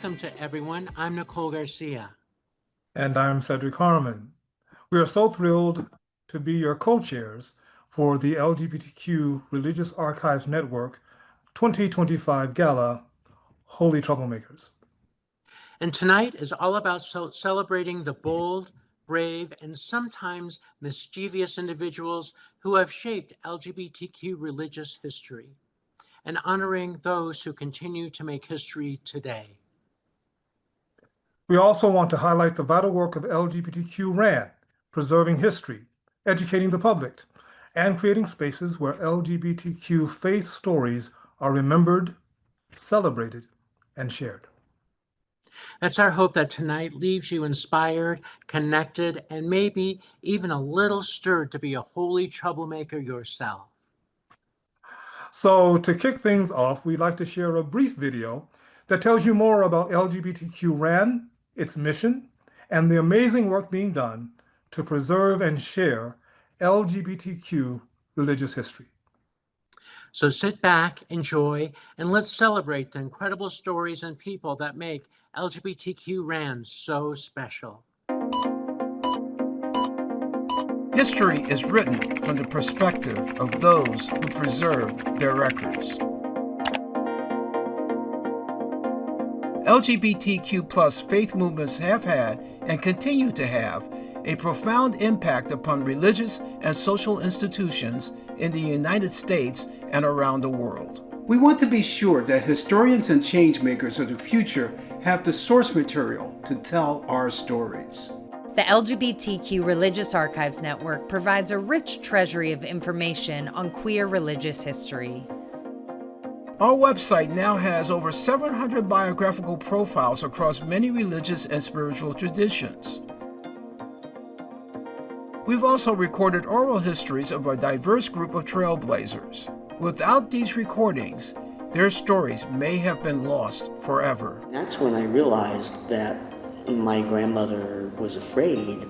Welcome to everyone. I'm Nicole Garcia. And I'm Cedric Harmon. We are so thrilled to be your co-chairs for the LGBTQ Religious Archives Network 2025 GALA, Holy Troublemakers. And tonight is all about celebrating the bold, brave, and sometimes mischievous individuals who have shaped LGBTQ religious history, and honoring those who continue to make history today. We also want to highlight the vital work of LGBTQ-RAN, preserving history, educating the public, and creating spaces where LGBTQ faith stories are remembered, celebrated, and shared. That's our hope that tonight leaves you inspired, connected, and maybe even a little stirred to be a holy troublemaker yourself. So to kick things off, we'd like to share a brief video that tells you more about LGBTQ-RAN, its mission, and the amazing work being done to preserve and share LGBTQ religious history. So sit back, enjoy, and let's celebrate the incredible stories and people that make LGBTQ-RAN so special. History is written from the perspective of those who preserve their records. LGBTQ+ faith movements have had and continue to have a profound impact upon religious and social institutions in the United States and around the world. We want to be sure that historians and changemakers of the future have the source material to tell our stories. The LGBTQ Religious Archives Network provides a rich treasury of information on queer religious history. Our website now has over 700 biographical profiles across many religious and spiritual traditions. We've also recorded oral histories of a diverse group of trailblazers. Without these recordings, their stories may have been lost forever. That's when I realized that my grandmother was afraid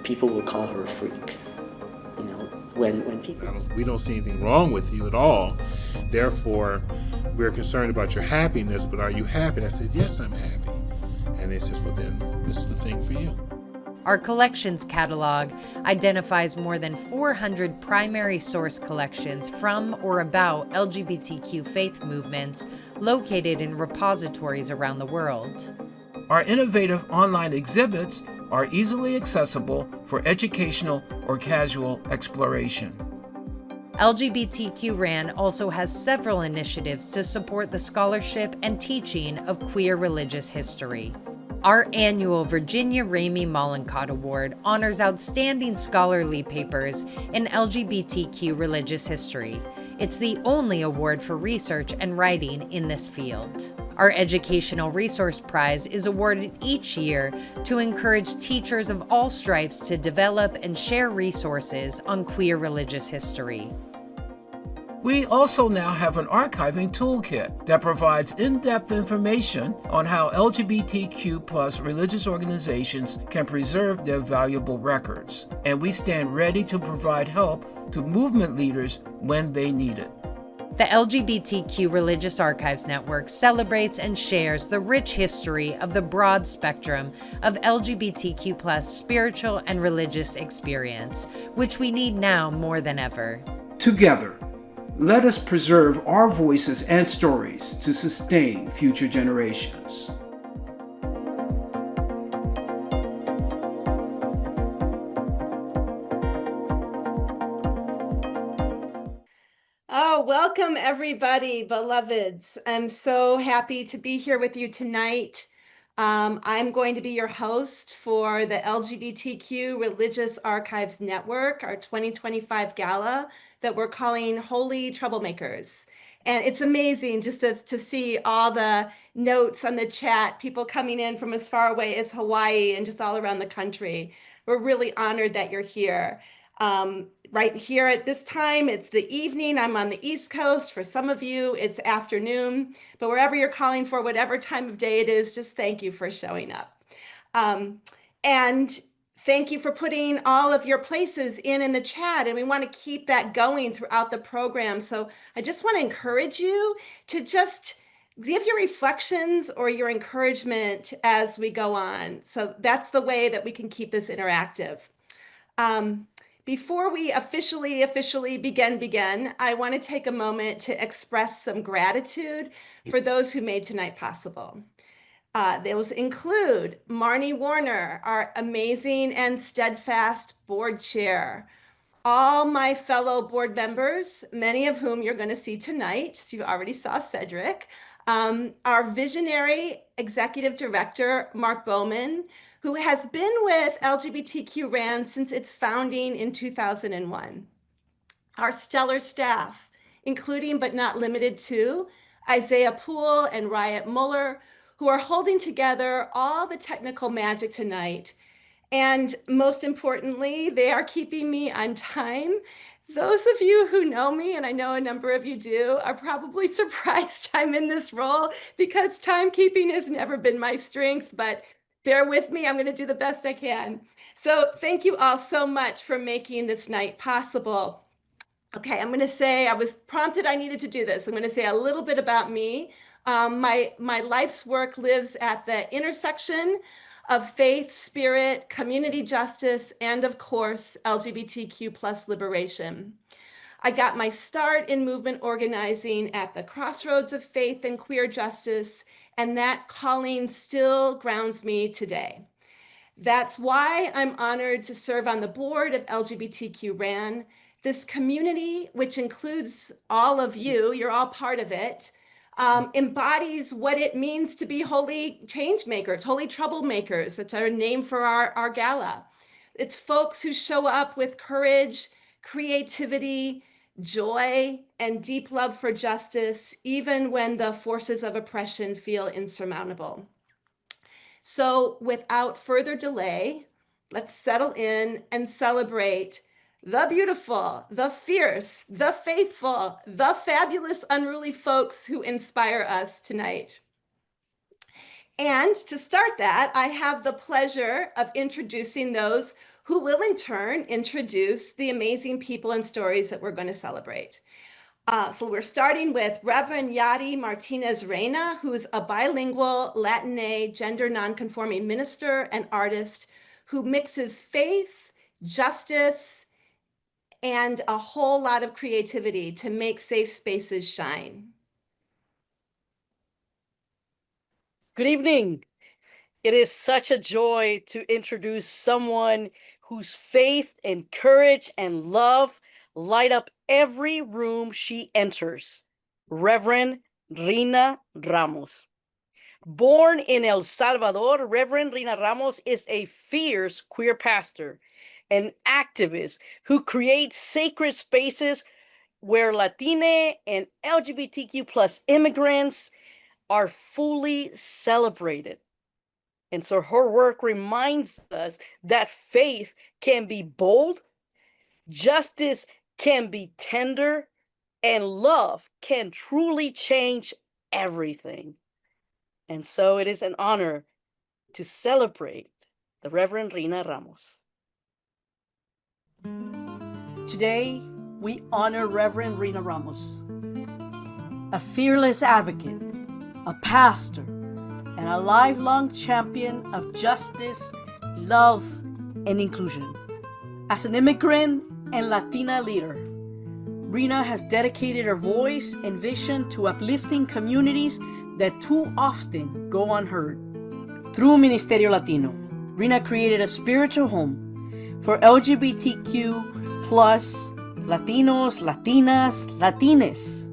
people would call her a freak. You know, when people... We don't see anything wrong with you at all. Therefore, we're concerned about your happiness, but are you happy? And I said, yes, I'm happy. And they said, well, then this is the thing for you. Our collections catalog identifies more than 400 primary source collections from or about LGBTQ faith movements located in repositories around the world. Our innovative online exhibits are easily accessible for educational or casual exploration. LGBTQ-RAN also has several initiatives to support the scholarship and teaching of queer religious history. Our annual Virginia Ramey Mollenkott Award honors outstanding scholarly papers in LGBTQ religious history. It's the only award for research and writing in this field. Our Educational Resource Prize is awarded each year to encourage teachers of all stripes to develop and share resources on queer religious history. We also now have an archiving toolkit that provides in-depth information on how LGBTQ+ religious organizations can preserve their valuable records. And we stand ready to provide help to movement leaders when they need it. The LGBTQ Religious Archives Network celebrates and shares the rich history of the broad spectrum of LGBTQ+ spiritual and religious experience, which we need now more than ever. Together, let us preserve our voices and stories to sustain future generations. Oh, welcome everybody, beloveds. I'm so happy to be here with you tonight. I'm going to be your host for the LGBTQ Religious Archives Network, our 2025 gala that we're calling Holy Troublemakers. And it's amazing just to see all the notes on the chat, people coming in from as far away as Hawaii and just all around the country. We're really honored that you're here. Right here at this time, it's the evening. I'm on the East Coast. For some of you, it's afternoon. But wherever you're calling for, whatever time of day it is, just thank you for showing up. And thank you for putting all of your places in the chat. And we want to keep that going throughout the program. So I just want to encourage you to just give your reflections or your encouragement as we go on. So that's the way that we can keep this interactive. Before we officially begin, I want to take a moment to express some gratitude for those who made tonight possible. Those include Marnie Warner, our amazing and steadfast board chair, all my fellow board members, many of whom you're going to see tonight. So you already saw Cedric. Our visionary executive director, Mark Bowman, who has been with LGBTQ-RAN since its founding in 2001. Our stellar staff, including but not limited to Isaiah Poole and Riot Muller, who are holding together all the technical magic tonight. And most importantly, they are keeping me on time. Those of you who know me, and I know a number of you do, are probably surprised I'm in this role because timekeeping has never been my strength, but bear with me, I'm going to do the best I can. So thank you all so much for making this night possible. Okay, I'm going to say, I was prompted I needed to do this. I'm going to say a little bit about me. My life's work lives at the intersection of faith, spirit, community justice, and of course, LGBTQ+ liberation. I got my start in movement organizing at the crossroads of faith and queer justice, and that calling still grounds me today. That's why I'm honored to serve on the board of LGBTQ-RAN. This community, which includes all of you, you're all part of it, embodies what it means to be holy changemakers, holy troublemakers. That's our name for our gala. It's folks who show up with courage, creativity, joy, and deep love for justice, even when the forces of oppression feel insurmountable. So without further delay, let's settle in and celebrate the beautiful, the fierce, the faithful, the fabulous, unruly folks who inspire us tonight. And to start that, I have the pleasure of introducing those who will in turn introduce the amazing people and stories that we're going to celebrate. So we're starting with Reverend Yadi Martinez Reyna, who is a bilingual Latinx gender nonconforming minister and artist who mixes faith, justice, and a whole lot of creativity to make safe spaces shine. Good evening. It is such a joy to introduce someone whose faith and courage and love light up every room she enters, Reverend Rhina Ramos. Born in El Salvador, Reverend Rhina Ramos is a fierce queer pastor, an activist who creates sacred spaces where Latina and LGBTQ+ immigrants are fully celebrated. And so her work reminds us that faith can be bold, justice can be tender, and love can truly change everything. And so it is an honor to celebrate the Reverend Rhina Ramos. Today, we honor Reverend Rhina Ramos, a fearless advocate, a pastor, and a lifelong champion of justice, love, and inclusion. As an immigrant and Latina leader, Rhina has dedicated her voice and vision to uplifting communities that too often go unheard. Through Ministerio Latino, Rhina created a spiritual home for LGBTQ+ Latinos, Latinas, Latines,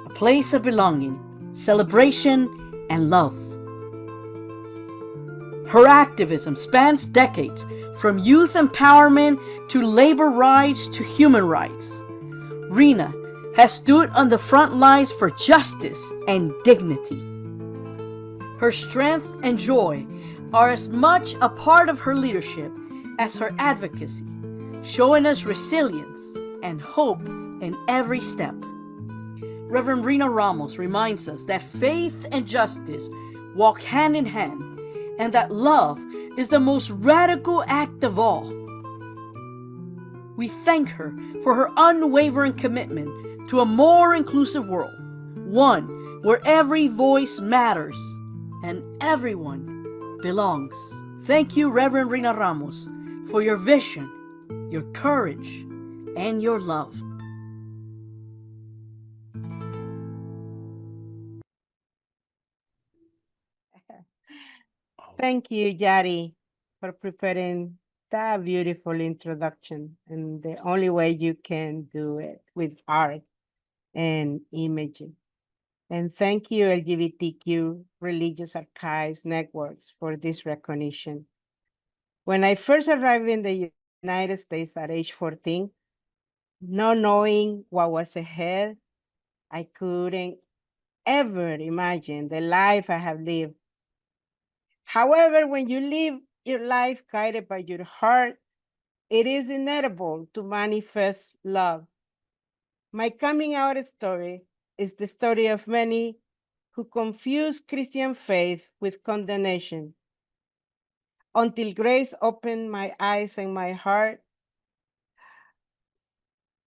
a place of belonging, celebration, and love. Her activism spans decades, from youth empowerment to labor rights to human rights. Rhina has stood on the front lines for justice and dignity. Her strength and joy are as much a part of her leadership as her advocacy, showing us resilience and hope in every step. Reverend Rhina Ramos reminds us that faith and justice walk hand in hand, and that love is the most radical act of all. We thank her for her unwavering commitment to a more inclusive world, one where every voice matters and everyone belongs. Thank you, Reverend Rhina Ramos, for your vision, your courage, and your love. Thank you, Yari, for preparing that beautiful introduction. And the only way you can do it with art and images. And thank you, LGBTQ Religious Archives Networks, for this recognition. When I first arrived in the United States at age 14, not knowing what was ahead, I couldn't ever imagine the life I have lived. However, when you live your life guided by your heart, it is inevitable to manifest love. My coming out story is the story of many who confuse Christian faith with condemnation. Until grace opened my eyes and my heart,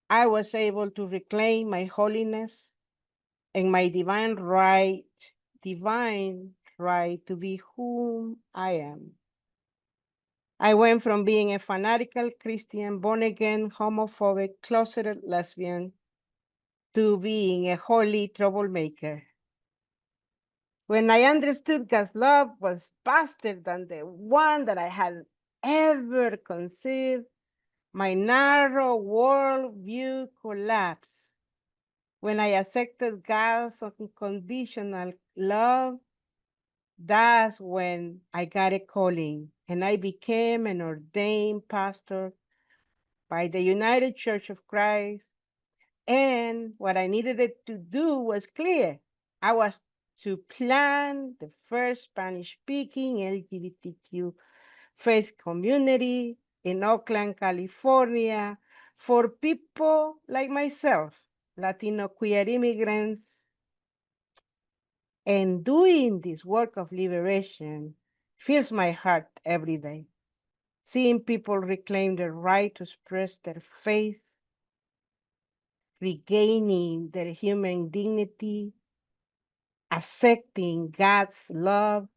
I was able to reclaim my holiness and my divine right to be whom I am. I went from being a fanatical Christian, born-again, homophobic, closeted lesbian, to being a holy troublemaker. When I understood God's love was vaster than the one that I had ever conceived, my narrow worldview collapsed. When I accepted God's unconditional love, that's when I got a calling, and I became an ordained pastor by the United Church of Christ. And what I needed it to do was clear. I was to plant the first Spanish-speaking LGBTQ faith community in Oakland, California, for people like myself, Latino queer immigrants. And doing this work of liberation fills my heart every day. Seeing people reclaim their right to express their faith, regaining their human dignity, accepting God's love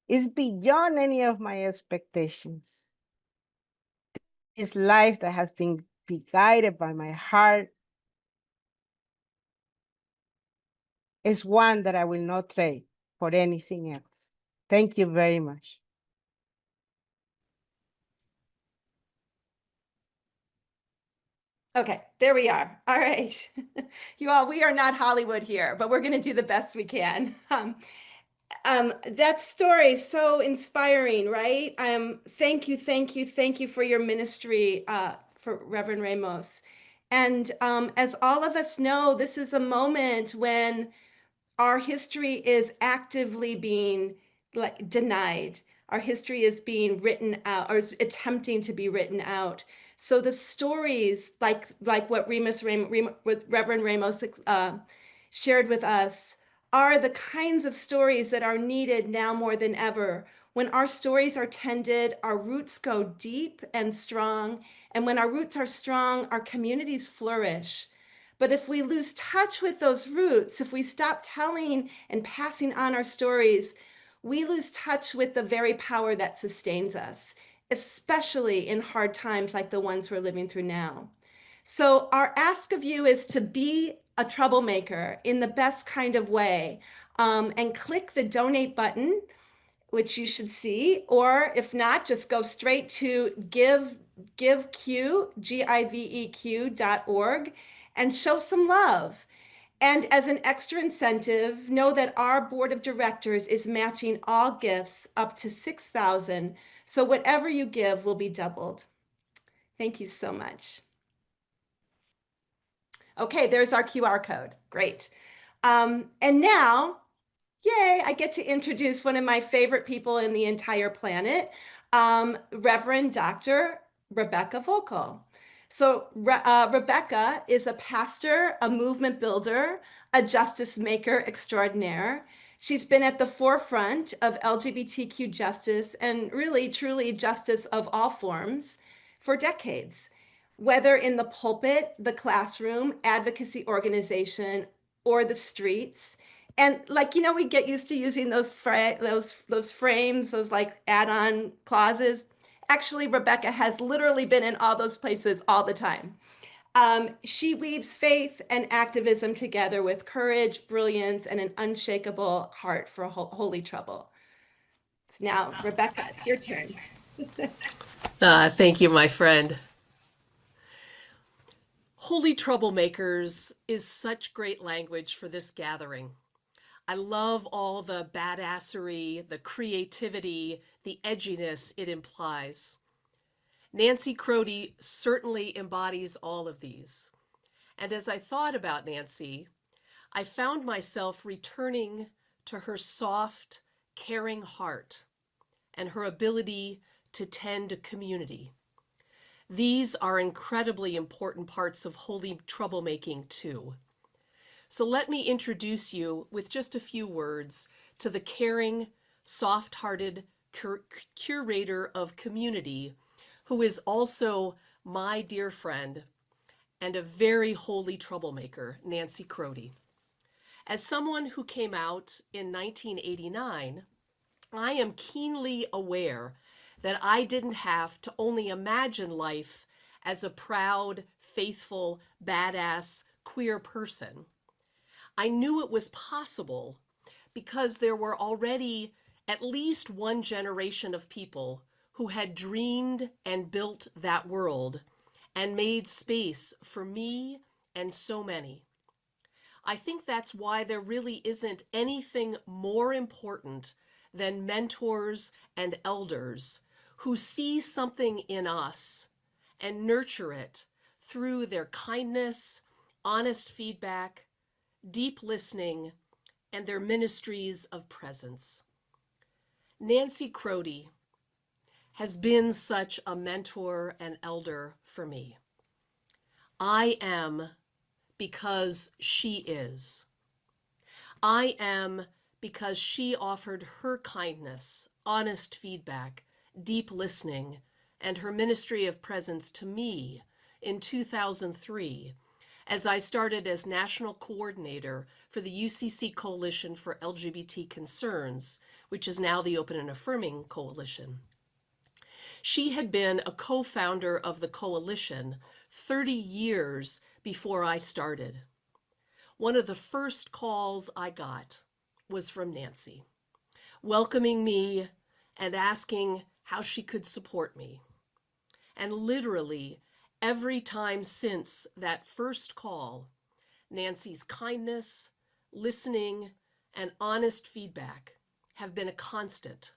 is beyond any of my expectations. This life that has been guided by my heart is one that I will not trade for anything else. Thank you very much. Okay, there we are. All right. You all, we are not Hollywood here, but we're going to do the best we can. That story is so inspiring, right? Thank you for your ministry, for Reverend Ramos. And as all of us know, this is a moment when our history is actively being denied. Our history is being written out, or is attempting to be written out. So the stories, like what Reverend Ramos shared with us, are the kinds of stories that are needed now more than ever. When our stories are tended, our roots go deep and strong. And when our roots are strong, our communities flourish. But if we lose touch with those roots, if we stop telling and passing on our stories, we lose touch with the very power that sustains us, especially in hard times like the ones we're living through now. So our ask of you is to be a troublemaker in the best kind of way, and click the donate button, which you should see, or if not, just go straight to giveq.org and show some love. And as an extra incentive, know that our board of directors is matching all gifts up to $6,000. So whatever you give will be doubled. Thank you so much. Okay, there's our QR code. Great. And now, yay, I get to introduce one of my favorite people in the entire planet, Reverend Dr. Rebecca Volkel. So Rebecca is a pastor, a movement builder, a justice maker extraordinaire. She's been at the forefront of LGBTQ justice and really, truly justice of all forms for decades, whether in the pulpit, the classroom, advocacy organization, or the streets. And like, you know, we get used to using those frames, those like add-on clauses. Actually, Rebecca has literally been in all those places all the time. She weaves faith and activism together with courage, brilliance, and an unshakable heart for holy trouble. So now, Rebecca, it's your turn. Thank you, my friend. Holy Troublemakers is such great language for this gathering. I love all the badassery, the creativity, the edginess it implies. Nancy Krody certainly embodies all of these. And as I thought about Nancy, I found myself returning to her soft, caring heart and her ability to tend a community. These are incredibly important parts of holy troublemaking too. So let me introduce you with just a few words to the caring, soft-hearted curator of community who is also my dear friend and a very holy troublemaker, Nancy Krody. As someone who came out in 1989, I am keenly aware that I didn't have to only imagine life as a proud, faithful, badass, queer person. I knew it was possible because there were already at least one generation of people who had dreamed and built that world and made space for me and so many. I think that's why there really isn't anything more important than mentors and elders who see something in us and nurture it through their kindness, honest feedback, deep listening, and their ministries of presence. Nancy Krody has been such a mentor and elder for me. I am because she is. I am because she offered her kindness, honest feedback, deep listening, and her ministry of presence to me in 2003 as I started as national coordinator for the UCC Coalition for LGBT Concerns, which is now the Open and Affirming Coalition. She had been a co-founder of the coalition 30 years before I started. One of the first calls I got was from Nancy, welcoming me and asking how she could support me. And literally, every time since that first call, Nancy's kindness, listening, and honest feedback have been a constant,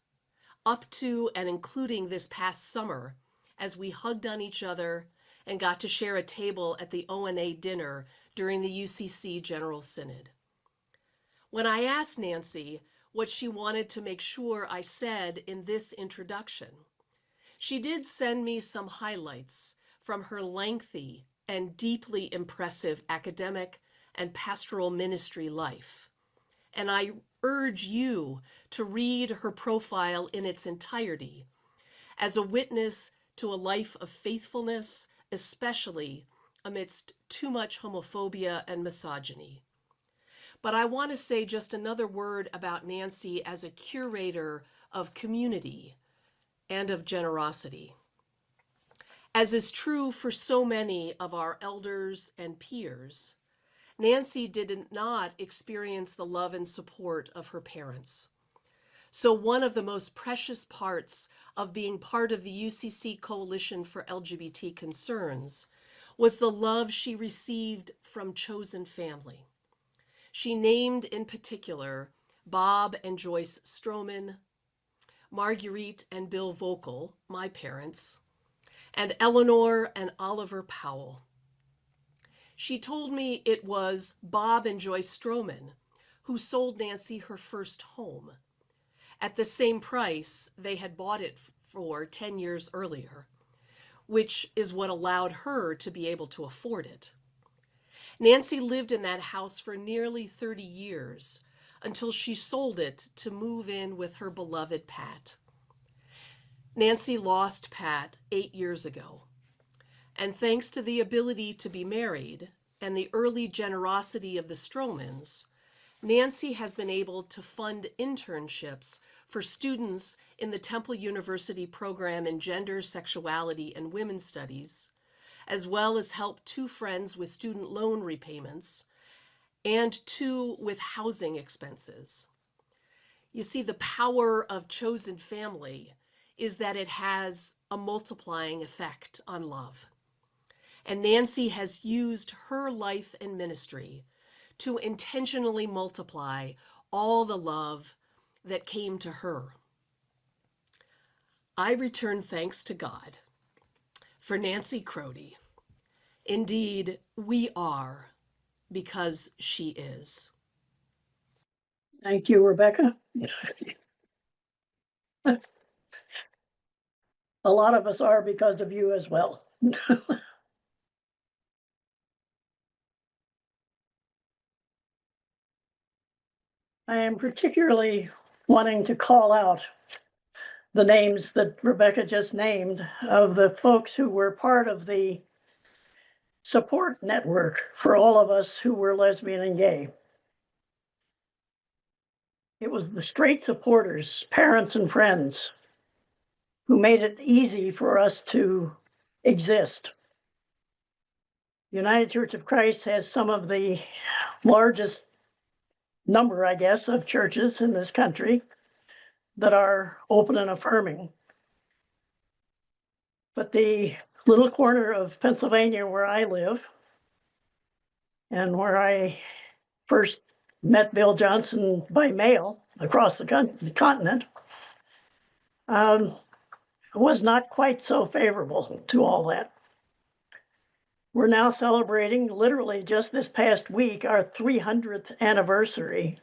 up to and including this past summer, as we hugged on each other and got to share a table at the ONA dinner during the UCC General Synod. When I asked Nancy what she wanted to make sure I said in this introduction, she did send me some highlights from her lengthy and deeply impressive academic and pastoral ministry life. And I urge you to read her profile in its entirety as a witness to a life of faithfulness, especially amidst too much homophobia and misogyny. But I want to say just another word about Nancy as a curator of community and of generosity. As is true for so many of our elders and peers, Nancy did not experience the love and support of her parents. So one of the most precious parts of being part of the UCC Coalition for LGBT Concerns was the love she received from chosen family. She named in particular Bob and Joyce Stroman, Marguerite and Bill Vogel, my parents, and Eleanor and Oliver Powell. She told me it was Bob and Joyce Stroman who sold Nancy her first home at the same price they had bought it for 10 years earlier, which is what allowed her to be able to afford it. Nancy lived in that house for nearly 30 years until she sold it to move in with her beloved Pat. Nancy lost Pat 8 years ago, and thanks to the ability to be married and the early generosity of the Stromans, Nancy has been able to fund internships for students in the Temple University program in Gender, Sexuality, and Women's Studies, as well as help 2 friends with student loan repayments and 2 with housing expenses. You see, the power of chosen family is that it has a multiplying effect on love. And Nancy has used her life and ministry to intentionally multiply all the love that came to her. I return thanks to God for Nancy Krody. Indeed, we are, because she is. Thank you, Rebecca. A lot of us are because of you as well. I am particularly wanting to call out the names that Rebecca just named of the folks who were part of the support network for all of us who were lesbian and gay. It was the straight supporters, parents and friends, who made it easy for us to exist. The United Church of Christ has some of the largest number, I guess, of churches in this country that are open and affirming. But the little corner of Pennsylvania where I live and where I first met Bill Johnson by mail across the continent was not quite so favorable to all that. We're now celebrating, literally just this past week, our 300th anniversary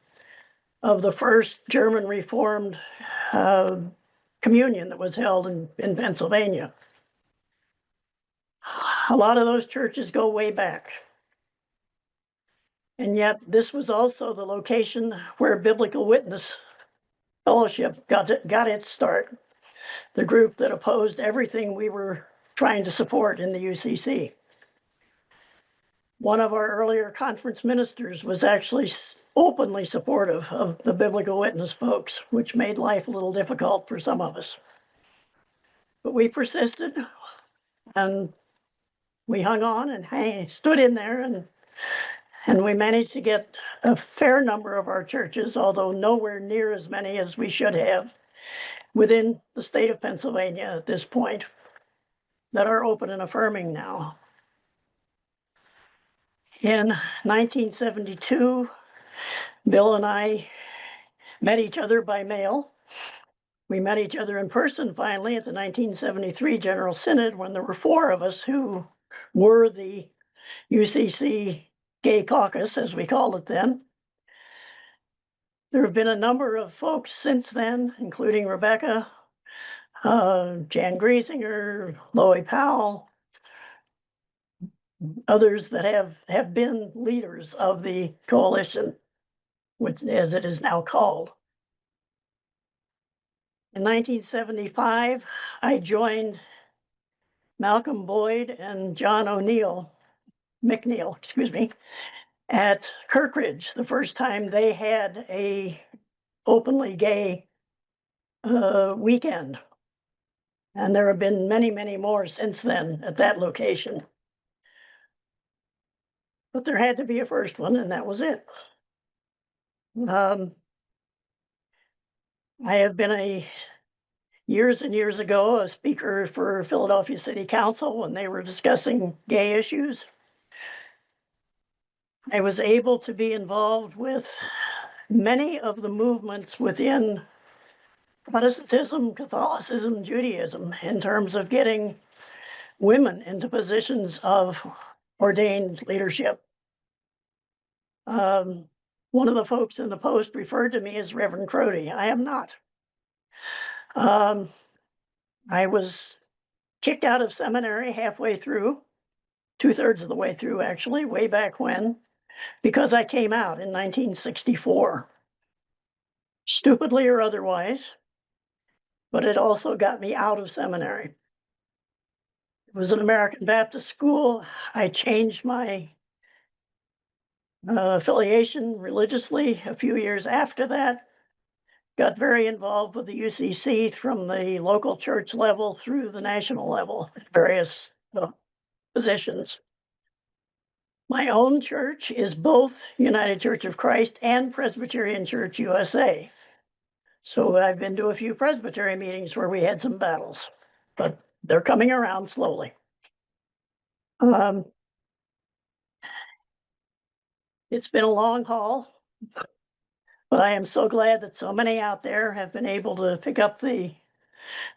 of the first German Reformed communion that was held in Pennsylvania. A lot of those churches go way back. And yet this was also the location where Biblical Witness Fellowship got its start, the group that opposed everything we were trying to support in the UCC. One of our earlier conference ministers was actually openly supportive of the Biblical Witness folks, which made life a little difficult for some of us. But we persisted and we hung on and stood in there, and we managed to get a fair number of our churches, although nowhere near as many as we should have, within the state of Pennsylvania at this point, that are open and affirming now. In 1972, Bill and I met each other by mail. We met each other in person finally at the 1973 General Synod when there were 4 of us who were the UCC Gay Caucus, as we called it then. There have been a number of folks since then, including Rebecca, Jan Griesinger, Loie Powell, others that have been leaders of the coalition, which, as it is now called. In 1975, I joined Malcolm Boyd and John McNeil, at Kirkridge, the first time they had a openly gay weekend. And there have been many, many more since then at that location. But there had to be a first one, and that was it. I have been years and years ago, a speaker for Philadelphia City Council when they were discussing gay issues. I was able to be involved with many of the movements within Protestantism, Catholicism, Judaism, in terms of getting women into positions of ordained leadership. One of the folks in the Post referred to me as Reverend Krody. I am not. I was kicked out of seminary halfway through, 2/3 of the way through, actually, way back when, because I came out in 1964. Stupidly or otherwise, but it also got me out of seminary. It was an American Baptist school. I changed my affiliation religiously a few years after that. Got very involved with the UCC from the local church level through the national level, various positions. My own church is both United Church of Christ and Presbyterian Church USA. So I've been to a few Presbyterian meetings where we had some battles, but they're coming around slowly. It's been a long haul, but I am so glad that so many out there have been able to pick up the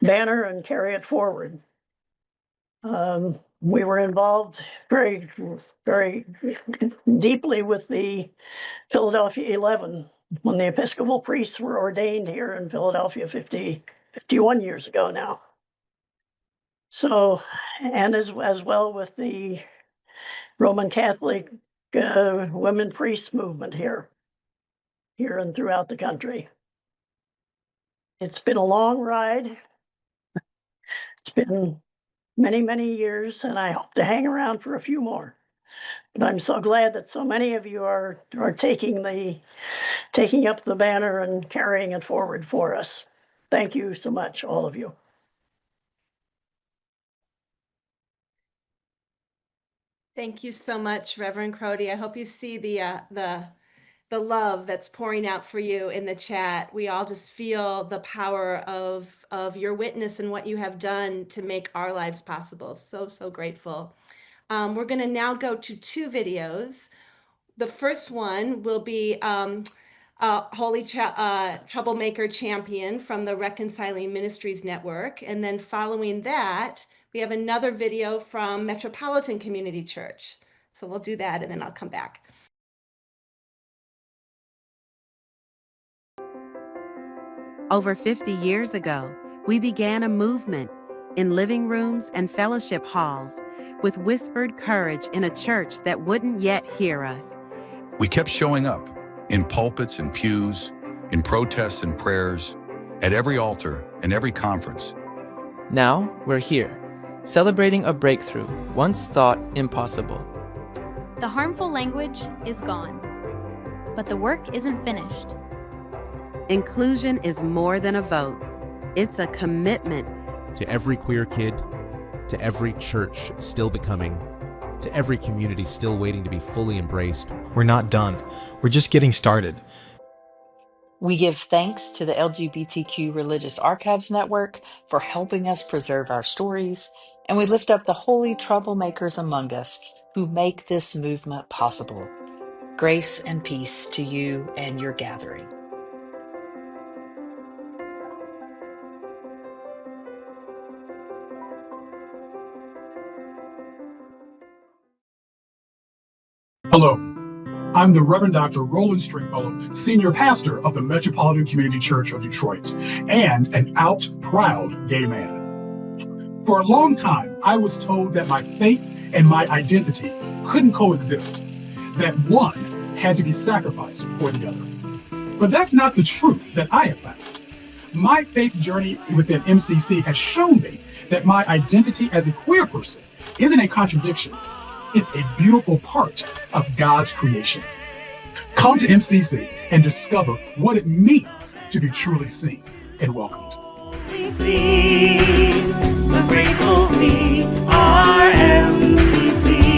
banner and carry it forward. We were involved very, very deeply with the Philadelphia 11 when the Episcopal priests were ordained here in Philadelphia 51 years ago now. So, and as well with the Roman Catholic women priests movement here and throughout the country. It's been a long ride. It's been many, many years, and I hope to hang around for a few more. But I'm so glad that so many of you are taking up the banner and carrying it forward for us. Thank you so much, all of you. Thank you so much, Reverend Krody. I hope you see the love that's pouring out for you in the chat. We all just feel the power of your witness and what you have done to make our lives possible. So, so grateful. We're going to now go to two videos. The first one will be Holy Troublemaker Champion from the Reconciling Ministries Network. And then following that, we have another video from Metropolitan Community Church. So we'll do that and then I'll come back. Over 50 years ago, we began a movement in living rooms and fellowship halls with whispered courage in a church that wouldn't yet hear us. We kept showing up in pulpits and pews, in protests and prayers, at every altar and every conference. Now we're here, celebrating a breakthrough once thought impossible. The harmful language is gone, but the work isn't finished. Inclusion is more than a vote. It's a commitment. To every queer kid, to every church still becoming, to every community still waiting to be fully embraced. We're not done. We're just getting started. We give thanks to the LGBTQ Religious Archives Network for helping us preserve our stories, and we lift up the holy troublemakers among us who make this movement possible. Grace and peace to you and your gathering. Hello, I'm the Reverend Dr. Roland Stringfellow, Senior Pastor of the Metropolitan Community Church of Detroit, and an out proud gay man. For a long time, I was told that my faith and my identity couldn't coexist, that one had to be sacrificed for the other. But that's not the truth that I have found. My faith journey within MCC has shown me that my identity as a queer person isn't a contradiction. It's a beautiful part of God's creation. Come to MCC and discover what it means to be truly seen and welcomed. We sing, so grateful we are MCC.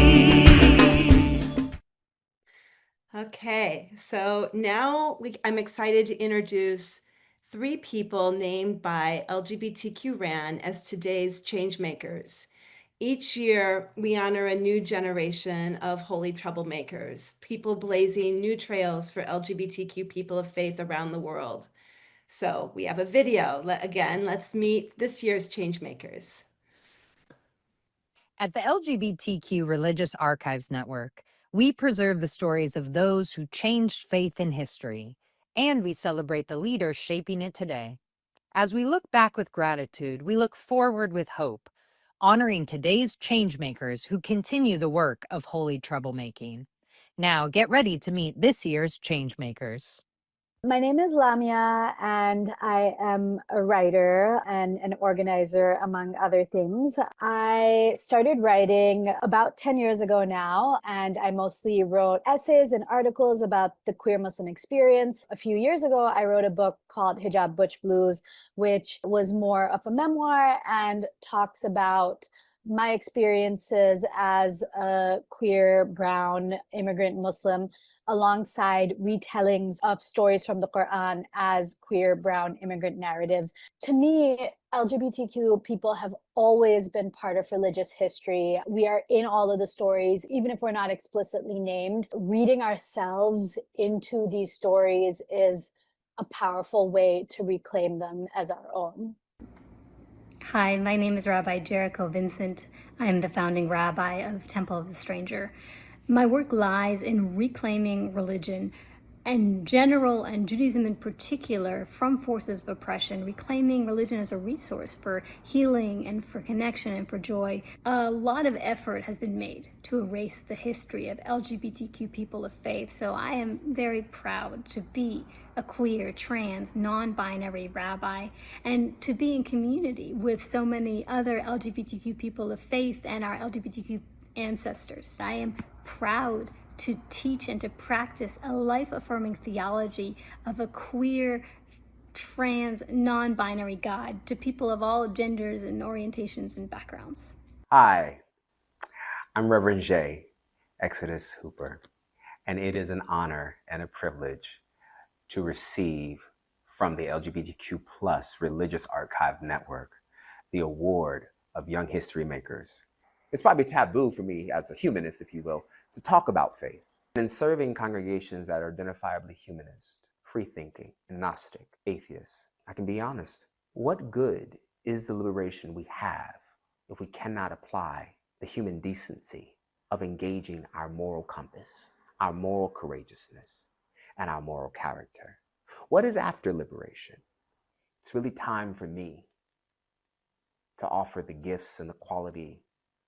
Okay, so now I'm excited to introduce three people named by LGBTQ-RAN as today's changemakers. Each year, we honor a new generation of holy troublemakers, people blazing new trails for LGBTQ people of faith around the world. So we have a video. Again, let's meet this year's changemakers. At the LGBTQ Religious Archives Network, we preserve the stories of those who changed faith in history, and we celebrate the leaders shaping it today. As we look back with gratitude, we look forward with hope, honoring today's changemakers who continue the work of holy troublemaking. Now get ready to meet this year's changemakers. My name is Lamya, and I am a writer and an organizer, among other things. I started writing about 10 years ago now, and I mostly wrote essays and articles about the queer Muslim experience. A few years ago, I wrote a book called Hijab Butch Blues, which was more of a memoir and talks about my experiences as a queer, brown, immigrant Muslim, alongside retellings of stories from the Quran as queer, brown, immigrant narratives. To me, LGBTQ people have always been part of religious history. We are in all of the stories, even if we're not explicitly named. Reading ourselves into these stories is a powerful way to reclaim them as our own. Hi, my name is Rabbi Jericho Vincent. I am the founding rabbi of Temple of the Stranger. My work lies in reclaiming religion in general and Judaism in particular from forces of oppression, reclaiming religion as a resource for healing and for connection and for joy. A lot of effort has been made to erase the history of LGBTQ people of faith, so I am very proud to be a queer, trans, non-binary rabbi and to be in community with so many other LGBTQ people of faith and our LGBTQ ancestors. I am proud to teach and to practice a life-affirming theology of a queer, trans, non-binary God to people of all genders and orientations and backgrounds. Hi, I'm Reverend J. Exodus Hooper, and it is an honor and a privilege to receive from the LGBTQ+ Religious Archive Network the award of Young History Makers. It's probably taboo for me as a humanist, if you will, to talk about faith. In serving congregations that are identifiably humanist, free-thinking, agnostic, atheist, I can be honest, what good is the liberation we have if we cannot apply the human decency of engaging our moral compass, our moral courageousness, and our moral character? What is after liberation? It's really time for me to offer the gifts and the quality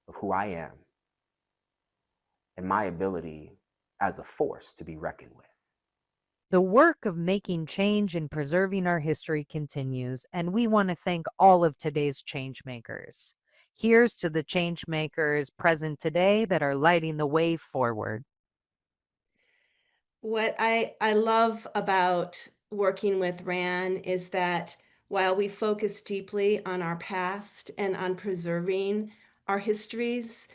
of who I am and my ability as a force to be reckoned with. The work of making change and preserving our history continues, and we want to thank all of today's changemakers. Here's to the changemakers present today that are lighting the way forward. What I love about working with RAN is that while we focus deeply on our past and on preserving our histories,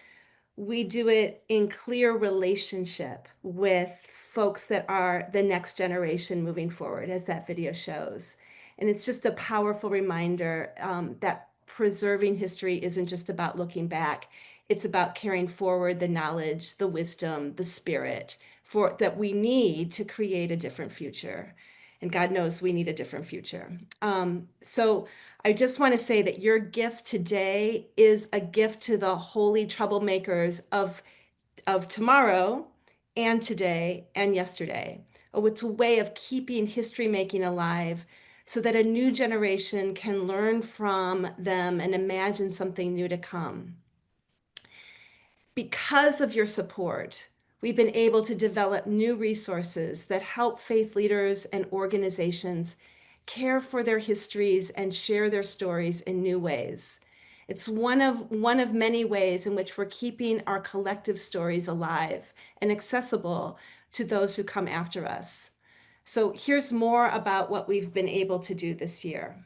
we do it in clear relationship with folks that are the next generation moving forward, as that video shows. And it's just a powerful reminder that preserving history isn't just about looking back. It's about carrying forward the knowledge, the wisdom, the spirit that we need to create a different future. And God knows we need a different future. So I just want to say that your gift today is a gift to the holy troublemakers of tomorrow and today and yesterday. Oh, it's a way of keeping history making alive so that a new generation can learn from them and imagine something new to come. Because of your support, we've been able to develop new resources that help faith leaders and organizations care for their histories and share their stories in new ways. It's one of many ways in which we're keeping our collective stories alive and accessible to those who come after us. So here's more about what we've been able to do this year.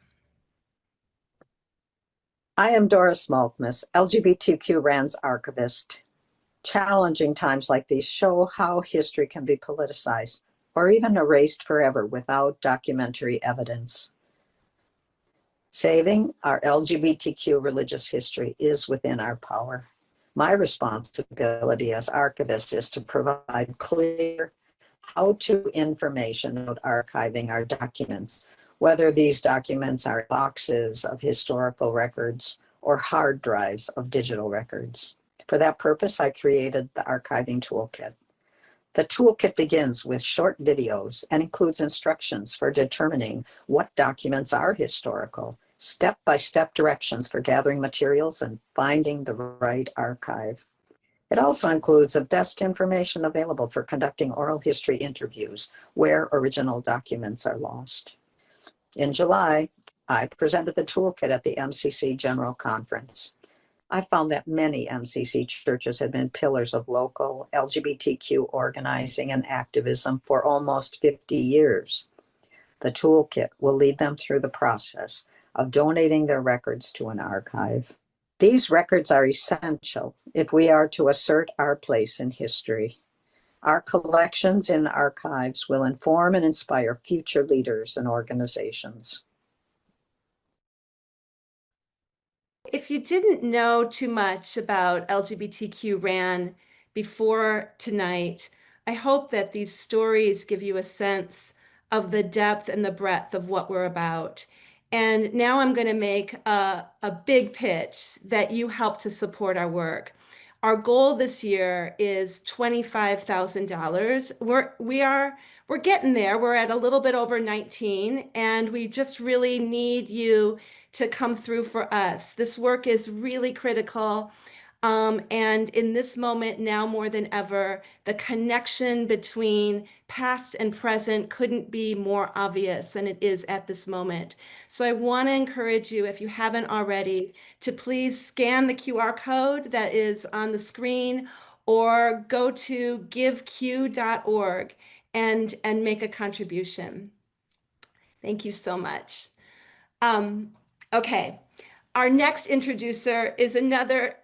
I am Doris Malkmus, LGBTQ-RAN's archivist. Challenging times like these show how history can be politicized or even erased forever without documentary evidence. Saving our LGBTQ religious history is within our power. My responsibility as archivist is to provide clear how-to information about archiving our documents, whether these documents are boxes of historical records or hard drives of digital records. For that purpose, I created the Archiving Toolkit. The toolkit begins with short videos and includes instructions for determining what documents are historical, step-by-step directions for gathering materials and finding the right archive. It also includes the best information available for conducting oral history interviews where original documents are lost. In July, I presented the toolkit at the MCC General Conference. I found that many MCC churches have been pillars of local LGBTQ organizing and activism for almost 50 years. The toolkit will lead them through the process of donating their records to an archive. These records are essential if we are to assert our place in history. Our collections and archives will inform and inspire future leaders and organizations. If you didn't know too much about LGBTQ-RAN before tonight, I hope that these stories give you a sense of the depth and the breadth of what we're about. And now I'm going to make a big pitch that you help to support our work. Our goal this year is $25,000. We're getting there. We're at a little bit over 19, and we just really need you to come through for us. This work is really critical. And in this moment, now more than ever, the connection between past and present couldn't be more obvious than it is at this moment. So I want to encourage you, if you haven't already, to please scan the QR code that is on the screen or go to giveq.org and make a contribution. Thank you so much. Okay. Our next introducer is another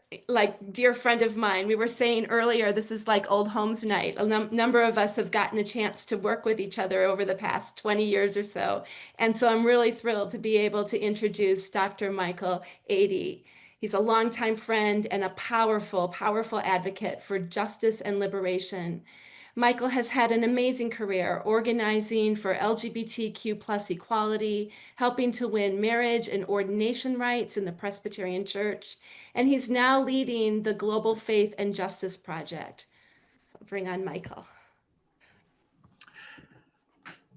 dear friend of mine. We were saying earlier, this is like old homes night. A number of us have gotten a chance to work with each other over the past 20 years or so. And so I'm really thrilled to be able to introduce Dr. Michael Adee. He's a longtime friend and a powerful, powerful advocate for justice and liberation. Michael has had an amazing career organizing for LGBTQ+ equality, helping to win marriage and ordination rights in the Presbyterian Church, and he's now leading the Global Faith and Justice Project. So bring on Michael.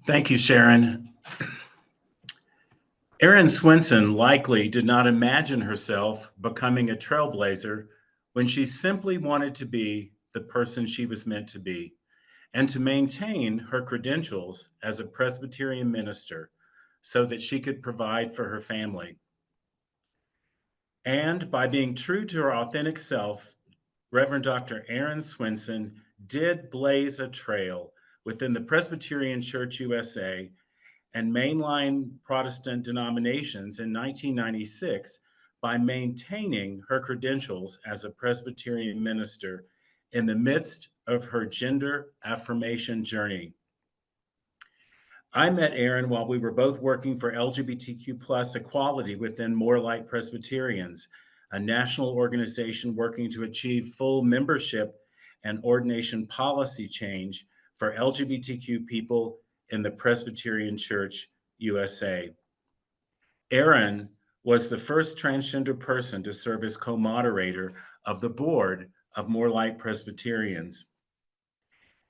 Thank you, Sharon. Erin Swenson likely did not imagine herself becoming a trailblazer when she simply wanted to be the person she was meant to be, and to maintain her credentials as a Presbyterian minister so that she could provide for her family. And by being true to her authentic self, Reverend Dr. Erin Swenson did blaze a trail within the Presbyterian Church USA and mainline Protestant denominations in 1996 by maintaining her credentials as a Presbyterian minister in the midst of her gender affirmation journey. I met Erin while we were both working for LGBTQ+ equality within More Light Presbyterians, a national organization working to achieve full membership and ordination policy change for LGBTQ people in the Presbyterian Church USA. Erin was the first transgender person to serve as co-moderator of the board of More Light Presbyterians.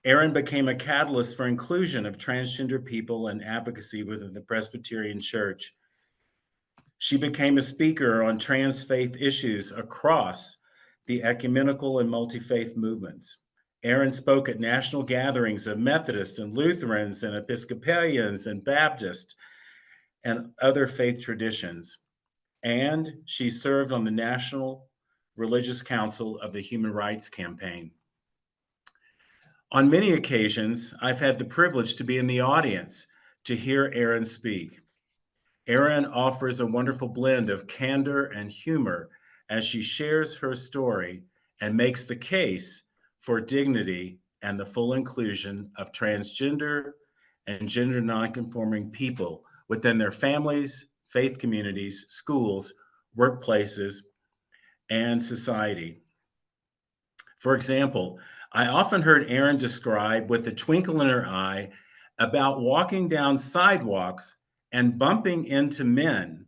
Erin became a catalyst for inclusion of transgender people and advocacy within the Presbyterian Church. She became a speaker on trans faith issues across the ecumenical and multi-faith movements. Erin spoke at national gatherings of Methodists and Lutherans and Episcopalians and Baptists and other faith traditions. And she served on the National Religious Council of the Human Rights Campaign. On many occasions, I've had the privilege to be in the audience to hear Erin speak. Erin offers a wonderful blend of candor and humor as she shares her story and makes the case for dignity and the full inclusion of transgender and gender nonconforming people within their families, faith communities, schools, workplaces, and society. For example, I often heard Erin describe with a twinkle in her eye about walking down sidewalks and bumping into men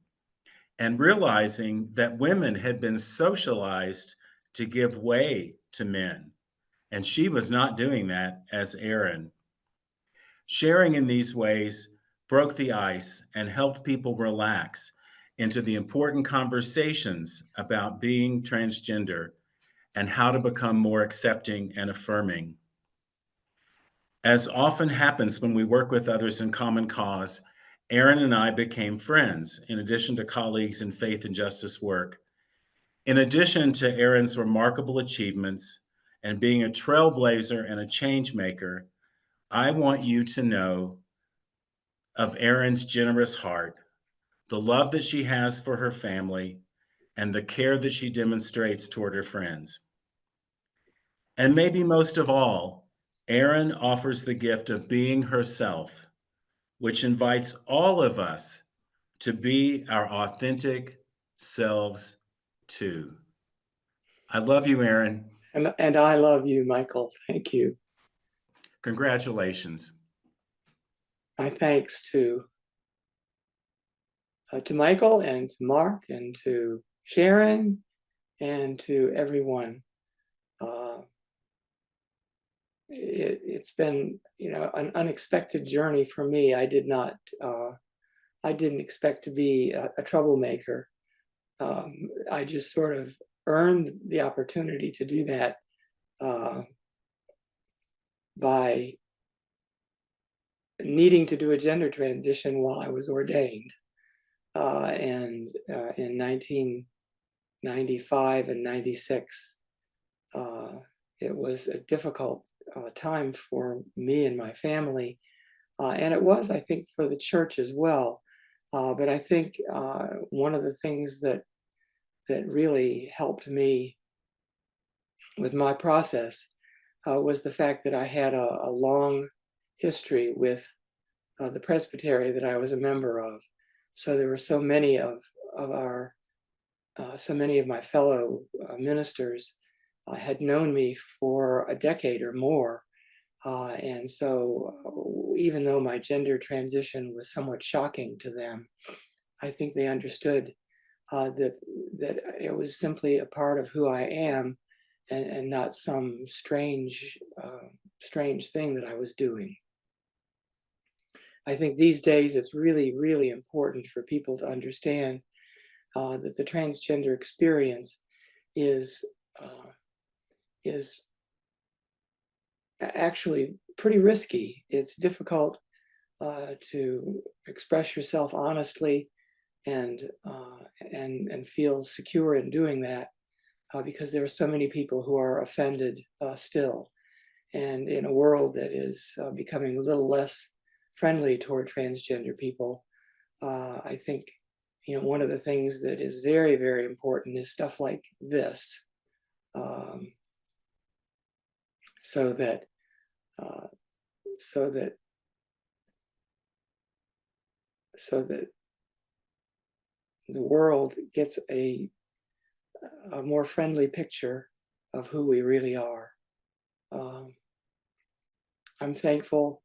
and realizing that women had been socialized to give way to men. And she was not doing that as Erin. Sharing in these ways broke the ice and helped people relax into the important conversations about being transgender and how to become more accepting and affirming. As often happens when we work with others in common cause, Erin and I became friends, in addition to colleagues in faith and justice work. In addition to Erin's remarkable achievements and being a trailblazer and a change maker, I want you to know of Erin's generous heart, the love that she has for her family, and the care that she demonstrates toward her friends. And maybe most of all, Erin offers the gift of being herself, which invites all of us to be our authentic selves too. I love you, Erin. And I love you, Michael. Thank you. Congratulations. My thanks to Michael and to Mark and to Sharon and to everyone. It's been, an unexpected journey for me. I didn't expect to be a troublemaker. I just sort of earned the opportunity to do that by needing to do a gender transition while I was ordained. And in 1995 and 96, it was a difficult time for me and my family. And it was, I think, for the church as well. But I think one of the things that really helped me with my process was the fact that I had a long history with the presbytery that I was a member of. So there were so many of my fellow ministers had known me for a decade or more. And so even though my gender transition was somewhat shocking to them, I think they understood that it was simply a part of who I am and not some strange thing that I was doing. I think these days it's really, really important for people to understand that the transgender experience is actually pretty risky. It's difficult to express yourself honestly and feel secure in doing that because there are so many people who are offended still. And in a world that is becoming a little less friendly toward transgender people, I think one of the things that is very, very important is stuff like this, so that the world gets a more friendly picture of who we really are. I'm thankful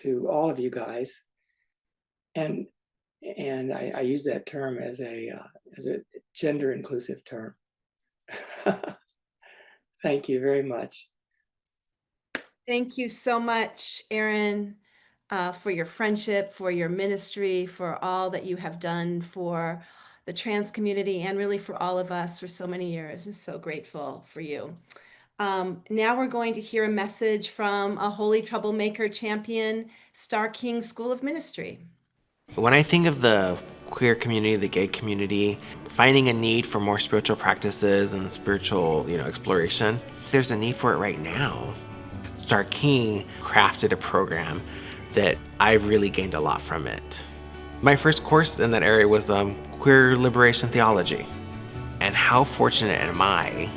to all of you guys, and I use that term as a gender inclusive term. Thank you very much. Thank you so much, Erin, for your friendship, for your ministry, for all that you have done for the trans community and really for all of us for so many years. I'm so grateful for you. Now we're going to hear a message from a holy troublemaker champion, Star King School of Ministry. When I think of the queer community, the gay community, finding a need for more spiritual practices and spiritual, exploration, there's a need for it right now. Star King crafted a program that I've really gained a lot from it. My first course in that area was queer liberation theology. And how fortunate am I?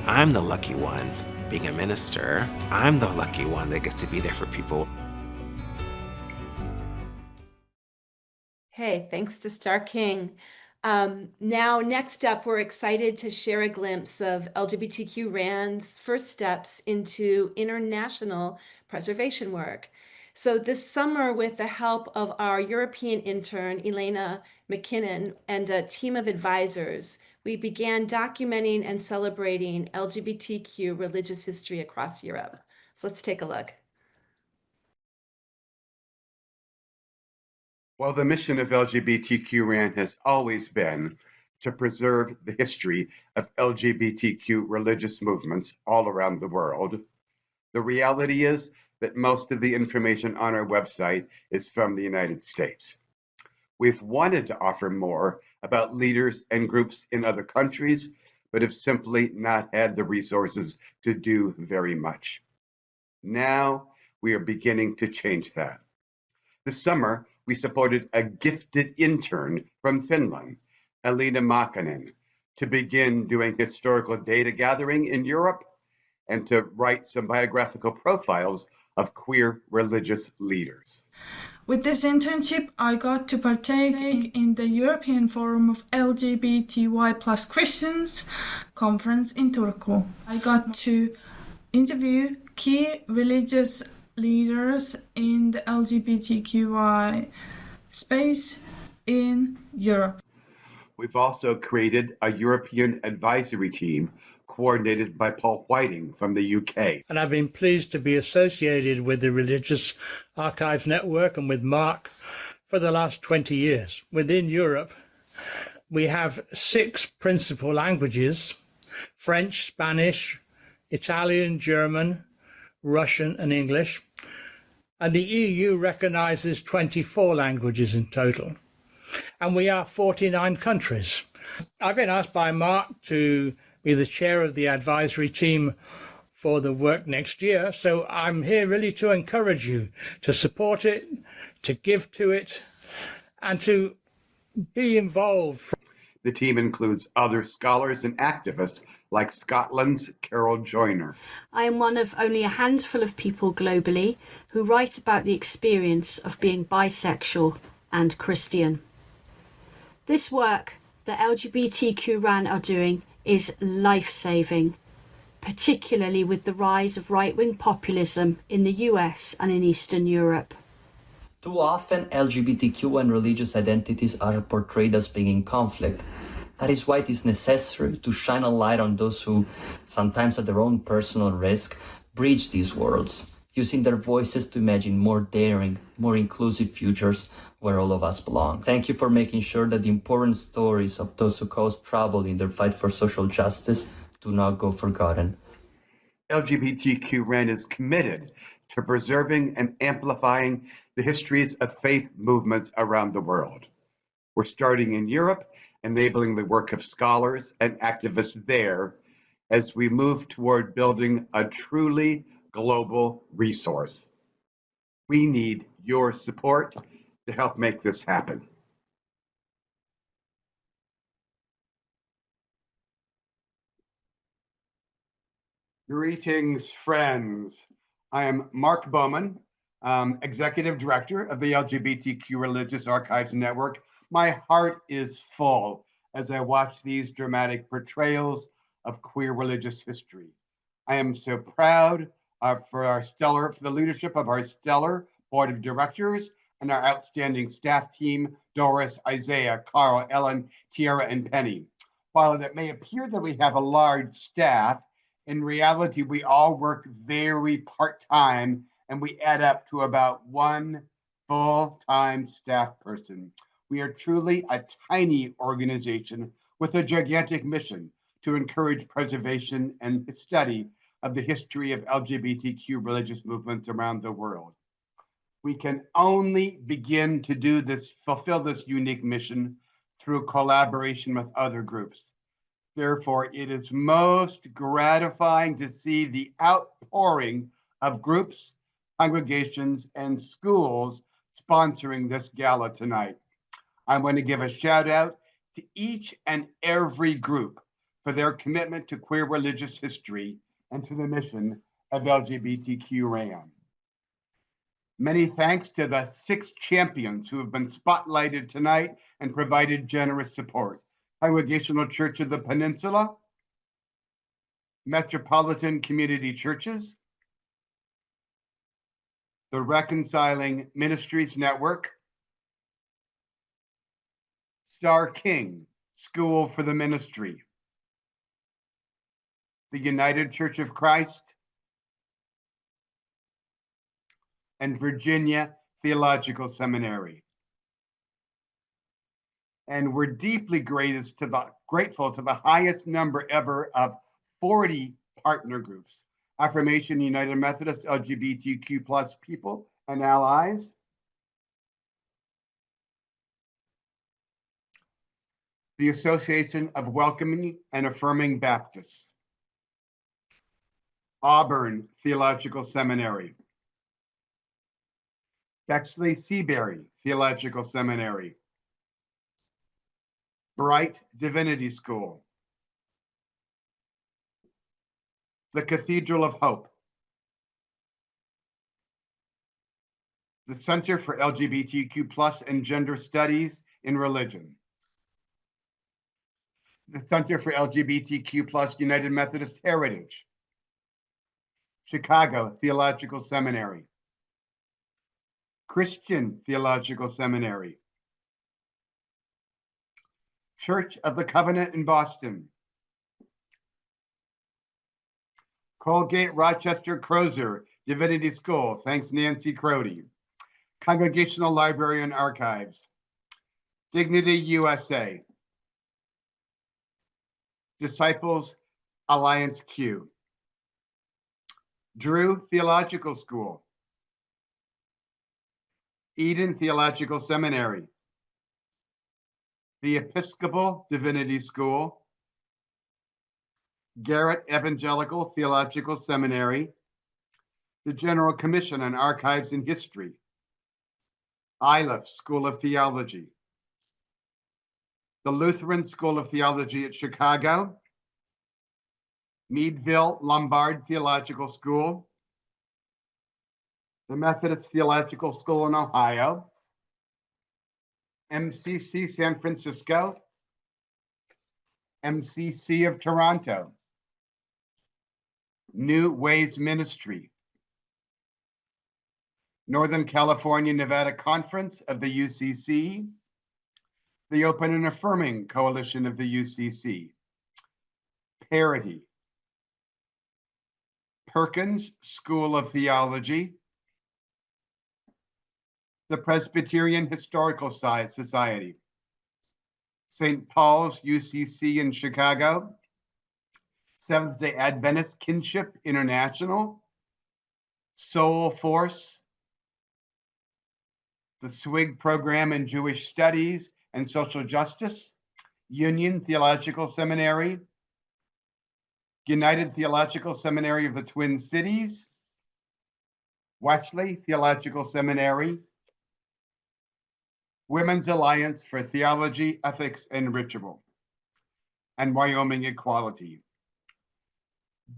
I'm the lucky one being a minister. I'm the lucky one that gets to be there for people. Hey, thanks to Star King. Now, next up, we're excited to share a glimpse of LGBTQ-RAN's first steps into international preservation work. So this summer, with the help of our European intern, Elena McKinnon, and a team of advisors, we began documenting and celebrating LGBTQ religious history across Europe. So let's take a look. Well, the mission of LGBTQ-RAN has always been to preserve the history of LGBTQ religious movements all around the world. The reality is that most of the information on our website is from the United States. We've wanted to offer more about leaders and groups in other countries, but have simply not had the resources to do very much. Now we are beginning to change that. This summer, we supported a gifted intern from Finland, Elina Makinen, to begin doing historical data gathering in Europe and to write some biographical profiles of queer religious leaders. With this internship, I got to partake in the European Forum of LGBTY+ Christians conference in Turku. I got to interview key religious leaders in the LGBTQI space in Europe. We've also created a European advisory team coordinated by Paul Whiting from the UK. And I've been pleased to be associated with the Religious Archives Network and with Mark for the last 20 years. Within Europe, we have 6 principal languages: French, Spanish, Italian, German, Russian, and English. And the EU recognizes 24 languages in total. And we are 49 countries. I've been asked by Mark to be the chair of the advisory team for the work next year. So I'm here really to encourage you to support it, to give to it, and to be involved. The team includes other scholars and activists like Scotland's Carol Joyner. I am one of only a handful of people globally who write about the experience of being bisexual and Christian. This work that LGBTQ-RAN are doing is life-saving, particularly with the rise of right-wing populism in the US and in Eastern Europe. Too often, LGBTQ and religious identities are portrayed as being in conflict. That is why it is necessary to shine a light on those who, sometimes at their own personal risk, breach these worlds, using their voices to imagine more daring, more inclusive futures where all of us belong. Thank you for making sure that the important stories of those who cause trouble in their fight for social justice do not go forgotten. LGBTQ-RAN is committed to preserving and amplifying the histories of faith movements around the world. We're starting in Europe, enabling the work of scholars and activists there as we move toward building a truly global resource. We need your support to help make this happen. Greetings, friends. I am Mark Bowman, Executive Director of the LGBTQ Religious Archives Network. My heart is full as I watch these dramatic portrayals of queer religious history. I am so proud for the leadership of our stellar board of directors and our outstanding staff team, Doris, Isaiah, Carl, Ellen, Tiara, and Penny. While it may appear that we have a large staff, in reality, we all work very part-time and we add up to about 1 full-time staff person. We are truly a tiny organization with a gigantic mission to encourage preservation and study of the history of LGBTQ religious movements around the world. We can only begin to fulfill this unique mission through collaboration with other groups. Therefore, it is most gratifying to see the outpouring of groups, congregations, and schools sponsoring this gala tonight. I want to give a shout out to each and every group for their commitment to queer religious history and to the mission of LGBTQ-RAN. Many thanks to the 6 champions who have been spotlighted tonight and provided generous support. Congregational Church of the Peninsula, Metropolitan Community Churches, the Reconciling Ministries Network, Star King School for the Ministry, the United Church of Christ, and Virginia Theological Seminary. And we're deeply grateful to the highest number ever of 40 partner groups. Affirmation United Methodist LGBTQ plus people and allies. The Association of Welcoming and Affirming Baptists. Auburn Theological Seminary. Bexley Seabury Theological Seminary. Bright Divinity School. The Cathedral of Hope. The Center for LGBTQ plus and Gender Studies in Religion. The Center for LGBTQ plus United Methodist Heritage. Chicago Theological Seminary. Christian Theological Seminary. Church of the Covenant in Boston. Colgate Rochester Crozer Divinity School, thanks Nancy Krody. Congregational Library and Archives. Dignity USA. Disciples Alliance Q. Drew Theological School. Eden Theological Seminary. The Episcopal Divinity School. Garrett Evangelical Theological Seminary. The General Commission on Archives and History. Iliff School of Theology. The Lutheran School of Theology at Chicago. Meadville Lombard Theological School. The Methodist Theological School in Ohio. MCC San Francisco. MCC of Toronto. New Ways Ministry. Northern California Nevada Conference of the UCC. The Open and Affirming Coalition of the UCC. Parity. Perkins School of Theology. The Presbyterian Historical Society. St. Paul's UCC in Chicago. Seventh-day Adventist Kinship International. Soul Force. The SWIG Program in Jewish Studies and Social Justice. Union Theological Seminary. United Theological Seminary of the Twin Cities. Wesley Theological Seminary. Women's Alliance for Theology, Ethics, and Ritual. And Wyoming Equality.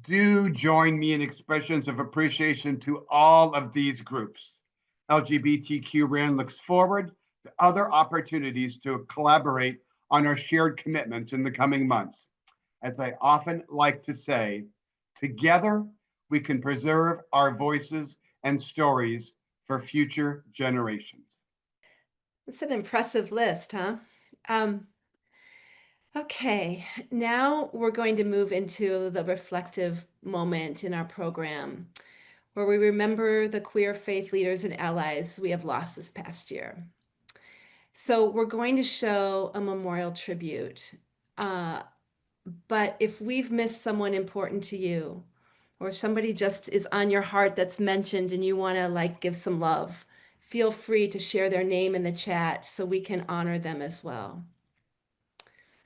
Do join me in expressions of appreciation to all of these groups. LGBTQ-RAN looks forward to other opportunities to collaborate on our shared commitments in the coming months. As I often like to say, together we can preserve our voices and stories for future generations. It's an impressive list, huh? Okay, now we're going to move into the reflective moment in our program, where we remember the queer faith leaders and allies we have lost this past year. So we're going to show a memorial tribute. But if we've missed someone important to you, or if somebody just is on your heart that's mentioned and you want to give some love, feel free to share their name in the chat so we can honor them as well.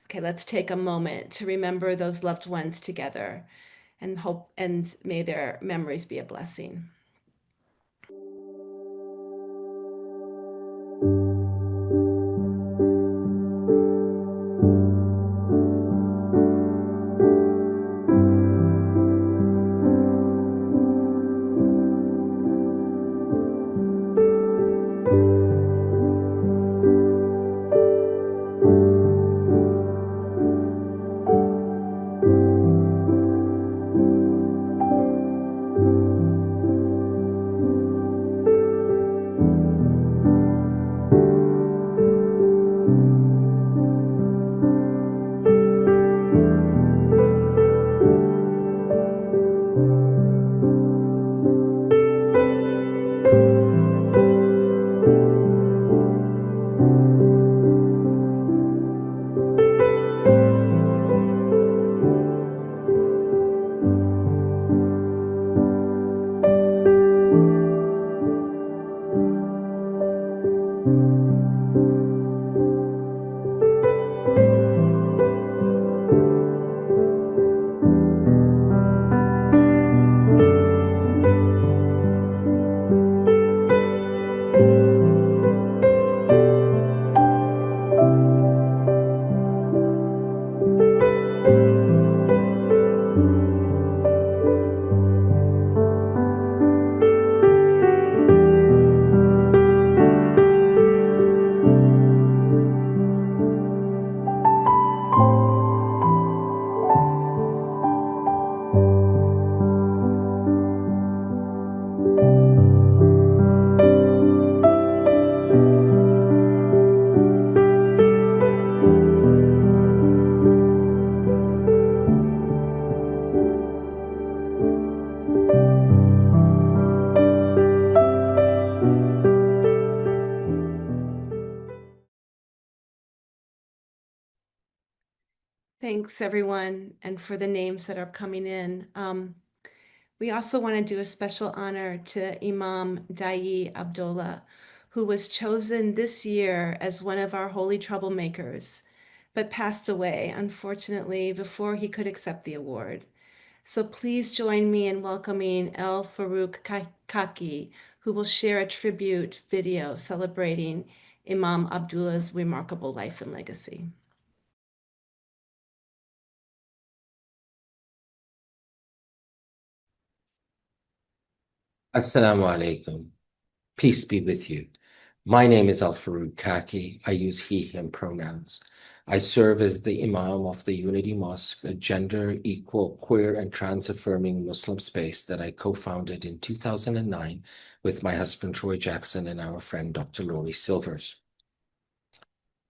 Okay, let's take a moment to remember those loved ones together and hope and may their memories be a blessing. thanks everyone, and for the names that are coming in. We also want to do a special honor to Imam Daayiee Abdullah, who was chosen this year as one of our holy troublemakers, but passed away, unfortunately, before he could accept the award. So please join me in welcoming El Farouk Kaki, who will share a tribute video celebrating Imam Abdullah's remarkable life and legacy. Assalamu alaikum. Peace be with you. My name is Al Farouk Kaki. I use he, him pronouns. I serve as the Imam of the Unity Mosque, a gender equal, queer, and trans affirming Muslim space that I co-founded in 2009 with my husband Troy Jackson and our friend Dr. Lori Silvers.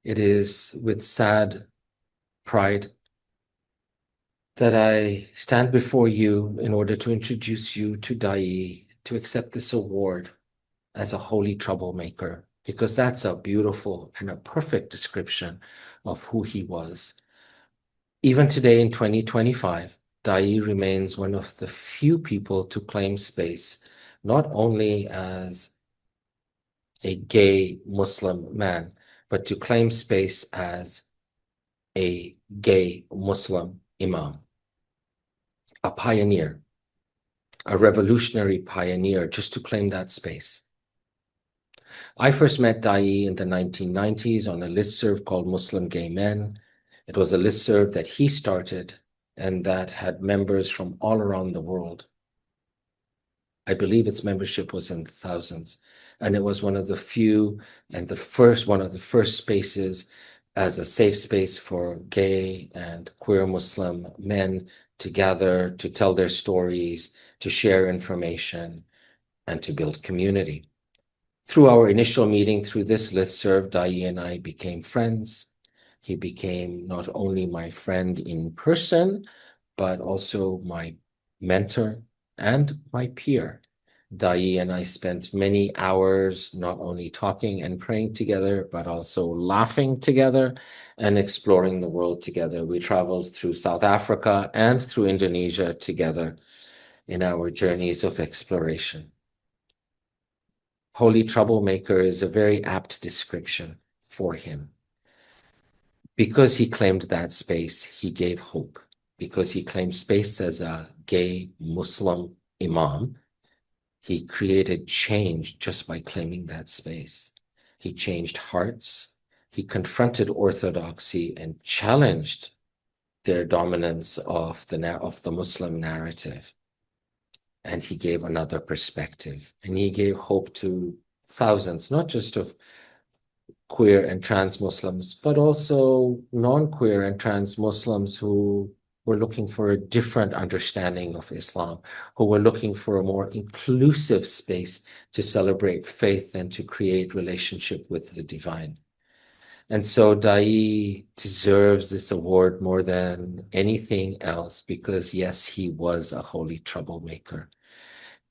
It is with sad pride that I stand before you in order to introduce you to Daayiee, to accept this award as a holy troublemaker, because that's a beautiful and a perfect description of who he was. Even today in 2025, Daayiee remains one of the few people to claim space, not only as a gay Muslim man, but to claim space as a gay Muslim imam, a pioneer, a revolutionary pioneer, just to claim that space. I first met Daayiee in the 1990s on a listserv called Muslim Gay Men. It was a listserv that he started and that had members from all around the world. I believe its membership was in the thousands, and it was one of the few and one of the first spaces as a safe space for gay and queer Muslim men to gather, to tell their stories, to share information, and to build community. Through our initial meeting through this listserv, Daayiee and I became friends. He became not only my friend in person, but also my mentor and my peer. Daayiee and I spent many hours not only talking and praying together, but also laughing together and exploring the world together. We traveled through South Africa and through Indonesia together in our journeys of exploration. Holy troublemaker is a very apt description for him. Because he claimed that space, he gave hope. Because he claimed space as a gay Muslim imam, he created change just by claiming that space. He changed hearts. He confronted orthodoxy and challenged their dominance of the Muslim narrative. And he gave another perspective. And he gave hope to thousands, not just of queer and trans Muslims, but also non-queer and trans Muslims who were looking for a different understanding of Islam, who were looking for a more inclusive space to celebrate faith and to create relationship with the divine. And so Daayiee deserves this award more than anything else because, yes, he was a holy troublemaker.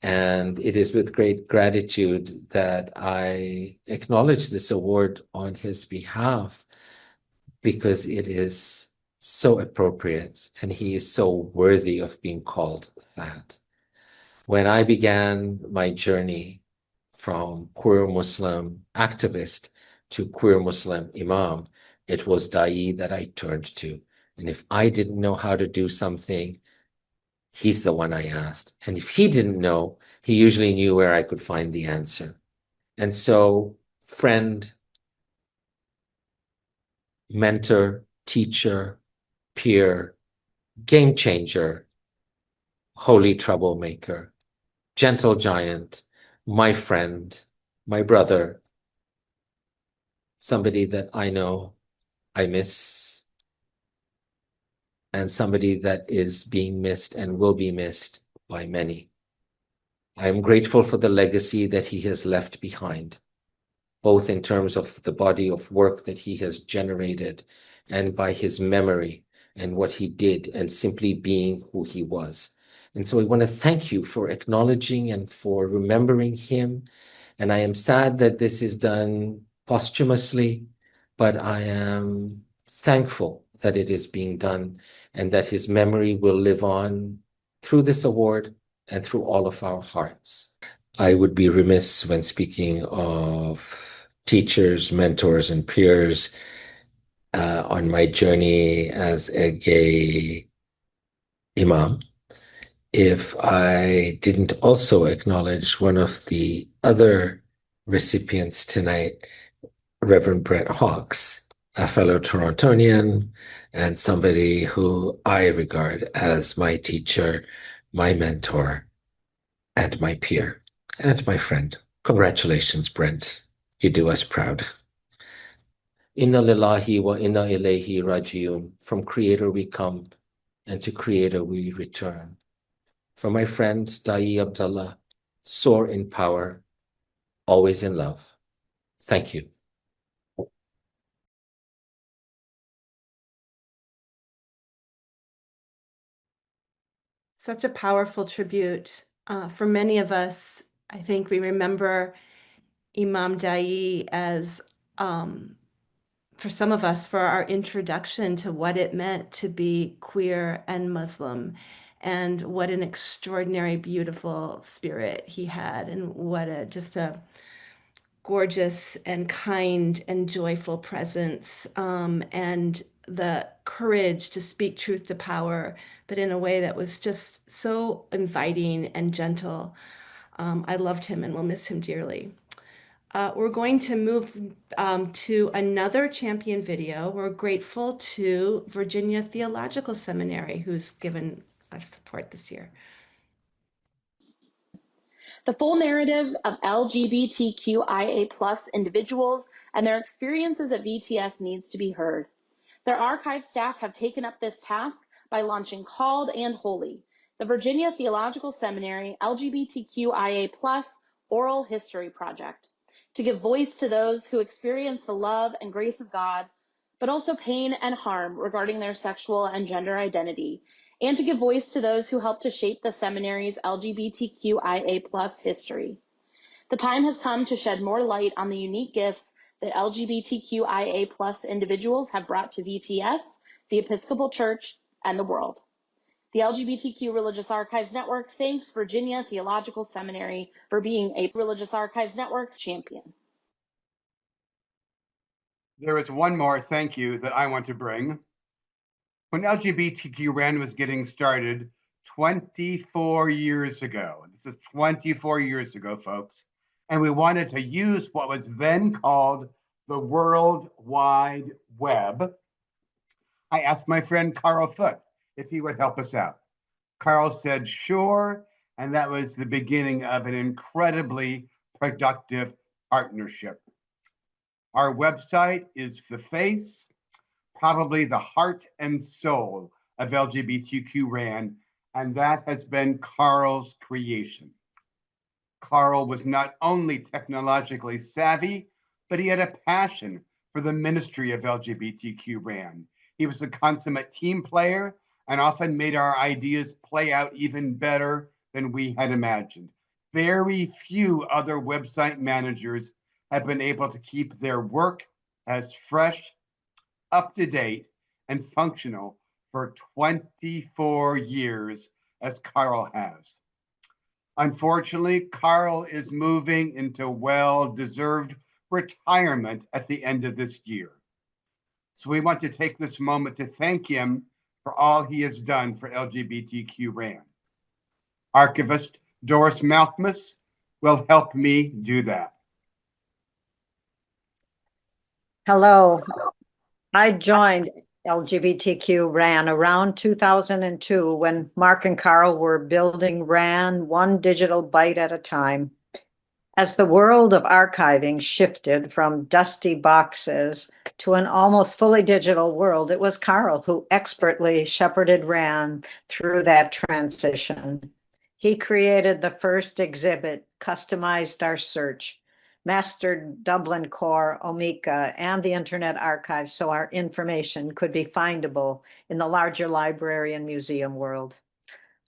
And it is with great gratitude that I acknowledge this award on his behalf because it is so appropriate and he is so worthy of being called that. When I began my journey from queer Muslim activist to queer Muslim imam, it was Daayiee that I turned to. And if I didn't know how to do something, he's the one I asked. And if he didn't know, he usually knew where I could find the answer. And so, friend, mentor, teacher, peer, game changer, holy troublemaker, gentle giant, my friend, my brother, somebody that I know I miss, and somebody that is being missed and will be missed by many. I am grateful for the legacy that he has left behind, both in terms of the body of work that he has generated and by his memory and what he did and simply being who he was. And so I want to thank you for acknowledging and for remembering him. And I am sad that this is done posthumously, but I am thankful that it is being done and that his memory will live on through this award and through all of our hearts. I would be remiss when speaking of teachers, mentors, and peers on my journey as a gay imam if I didn't also acknowledge one of the other recipients tonight, Reverend Brent Hawkes, a fellow Torontonian and somebody who I regard as my teacher, my mentor, and my peer, and my friend. Congratulations, Brent. You do us proud. Inna lillahi wa inna ilayhi rajiun. From Creator we come, and to Creator we return. For my friend Daayiee Abdullah, soar in power, always in love. Thank you. Such a powerful tribute. For many of us, I think we remember Imam Daayiee as, for some of us, for our introduction to what it meant to be queer and Muslim, and what an extraordinary, beautiful spirit he had, and what just a gorgeous and kind and joyful presence, and the courage to speak truth to power, but in a way that was just so inviting and gentle. I loved him and will miss him dearly. We're going to move to another champion video. We're grateful to Virginia Theological Seminary, who's given us support this year. The full narrative of LGBTQIA+ individuals and their experiences at VTS needs to be heard. Their archive staff have taken up this task by launching Called and Holy, the Virginia Theological Seminary LGBTQIA+ Oral History Project, to give voice to those who experience the love and grace of God, but also pain and harm regarding their sexual and gender identity, and to give voice to those who helped to shape the seminary's LGBTQIA+ history. The time has come to shed more light on the unique gifts that LGBTQIA+ individuals have brought to VTS, the Episcopal Church, and the world. The LGBTQ Religious Archives Network thanks Virginia Theological Seminary for being a Religious Archives Network champion. There is one more thank you that I want to bring. When LGBTQ-RAN was getting started 24 years ago, this is 24 years ago, folks, and we wanted to use what was then called the World Wide Web, I asked my friend Carl Foote if he would help us out. Carl said, sure, and that was the beginning of an incredibly productive partnership. Our website is the face, probably the heart and soul of LGBTQ-RAN, and that has been Carl's creation. Carl was not only technologically savvy, but he had a passion for the ministry of LGBTQ-RAN. He was a consummate team player and often made our ideas play out even better than we had imagined. Very few other website managers have been able to keep their work as fresh, up to date, and functional for 24 years as Carl has. Unfortunately, Carl is moving into well-deserved retirement at the end of this year. So we want to take this moment to thank him for all he has done for LGBTQ-RAN. Archivist Doris Malkmus will help me do that. Hello. I joined LGBTQ-RAN around 2002 when Mark and Carl were building RAN one digital byte at a time. As the world of archiving shifted from dusty boxes to an almost fully digital world, it was Carl who expertly shepherded RAN through that transition. He created the first exhibit, customized our search, mastered Dublin Core, Omeka, and the Internet Archive so our information could be findable in the larger library and museum world.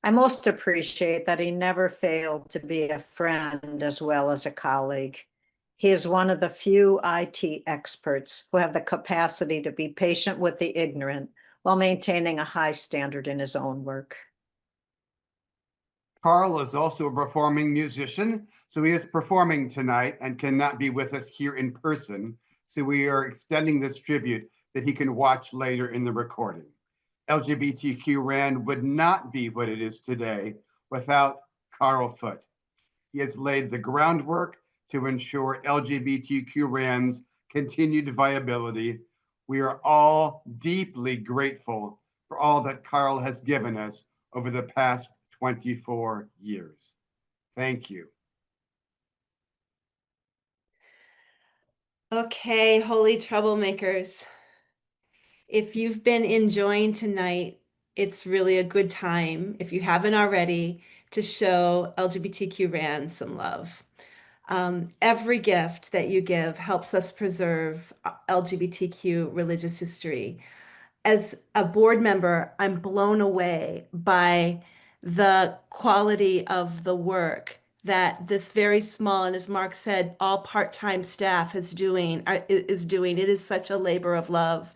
I most appreciate that he never failed to be a friend as well as a colleague. He is one of the few IT experts who have the capacity to be patient with the ignorant while maintaining a high standard in his own work. Carl is also a performing musician, so he is performing tonight and cannot be with us here in person. So we are extending this tribute that he can watch later in the recording. LGBTQ-RAN would not be what it is today without Carl Foote. He has laid the groundwork to ensure LGBTQ-RAN's continued viability. We are all deeply grateful for all that Carl has given us over the past 24 years. Thank you. Okay, holy troublemakers. If you've been enjoying tonight, it's really a good time, if you haven't already, to show LGBTQ-RAN some love. Every gift that you give helps us preserve LGBTQ religious history. As a board member, I'm blown away by the quality of the work that this very small, and as Mark said, all part-time staff is doing. It is such a labor of love.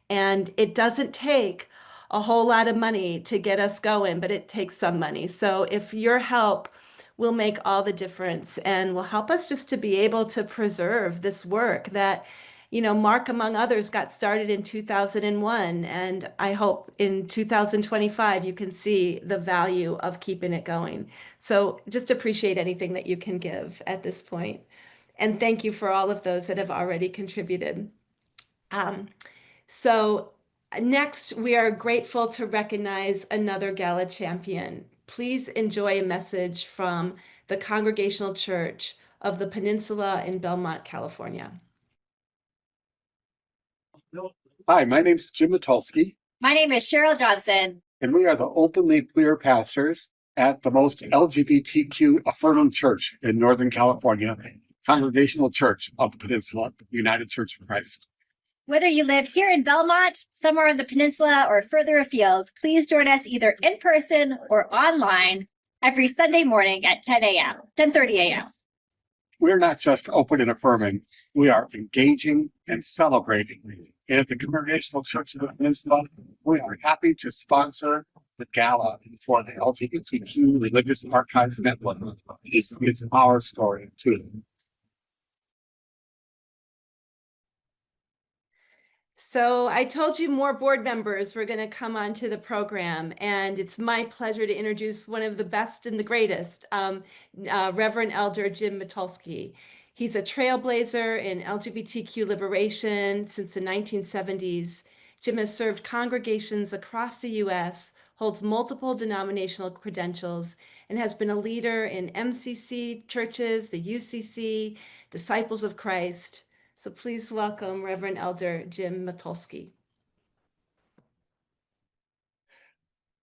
And it doesn't take a whole lot of money to get us going, but it takes some money. So if your help will make all the difference and will help us just to be able to preserve this work that, you know, Mark, among others, got started in 2001. And I hope in 2025, you can see the value of keeping it going. So just appreciate anything that you can give at this point. And thank you for all of those that have already contributed. So next, we are grateful to recognize another GALA champion. Please enjoy a message from the Congregational Church of the Peninsula in Belmont, California. Hi, my name is Jim Matulski, My name is Cheryl Johnson. and we are the openly queer pastors at the most LGBTQ affirming church in Northern California, Congregational Church of the Peninsula, United Church of Christ. Whether you live here in Belmont, somewhere on the peninsula, or further afield, please join us either in person or online every Sunday morning at 10:30 a.m. We're not just open and affirming, we are engaging and celebrating. And at the Congregational Church of the Peninsula, we are happy to sponsor the GALA for the LGBTQ Religious Archives Network. This is our story too. So I told you more board members were going to come onto the program, and it's my pleasure to introduce one of the best and the greatest, Reverend Elder Jim Matulski. He's a trailblazer in LGBTQ liberation since the 1970s. Jim has served congregations across the U.S., holds multiple denominational credentials, and has been a leader in MCC churches, the UCC, Disciples of Christ. So please welcome Reverend Elder Jim Matulski.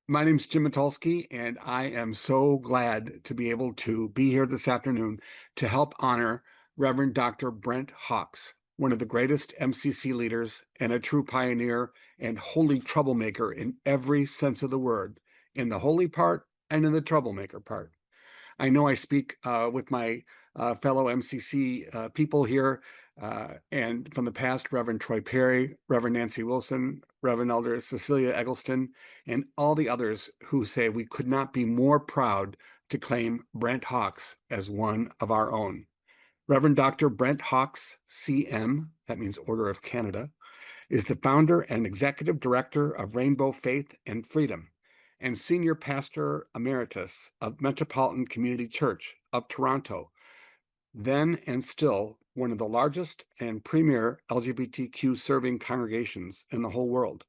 My name's Jim Matulski, and I am so glad to be able to be here this afternoon to help honor Reverend Dr. Brent Hawkes, one of the greatest MCC leaders and a true pioneer and holy troublemaker in every sense of the word, in the holy part and in the troublemaker part. I know I speak with my fellow MCC people here, and from the past, Reverend Troy Perry, Reverend Nancy Wilson, Reverend Elder Cecilia Eggleston, and all the others who say we could not be more proud to claim Brent Hawkes as one of our own. Reverend Dr. Brent Hawkes CM, that means Order of Canada, is the founder and executive director of Rainbow Faith and Freedom, and senior pastor emeritus of Metropolitan Community Church of Toronto, then and still one of the largest and premier LGBTQ serving congregations in the whole world,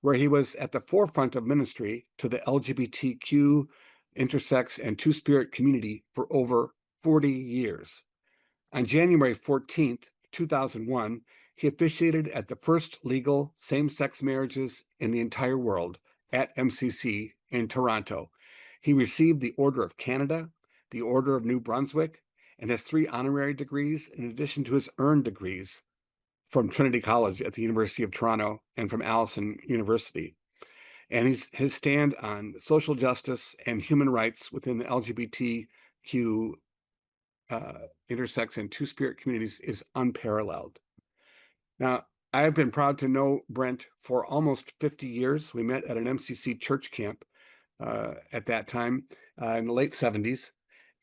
where he was at the forefront of ministry to the LGBTQ, intersex, and two-spirit community for over 40 years. On January 14th, 2001, he officiated at the first legal same-sex marriages in the entire world at MCC in Toronto. He received the Order of Canada, the Order of New Brunswick, and has 3 honorary degrees in addition to his earned degrees from Trinity College at the University of Toronto and from Allison University. And his stand on social justice and human rights within the LGBTQ intersex and two-spirit communities is unparalleled. Now, I've been proud to know Brent for almost 50 years. We met at an MCC church camp at that time in the late 70s.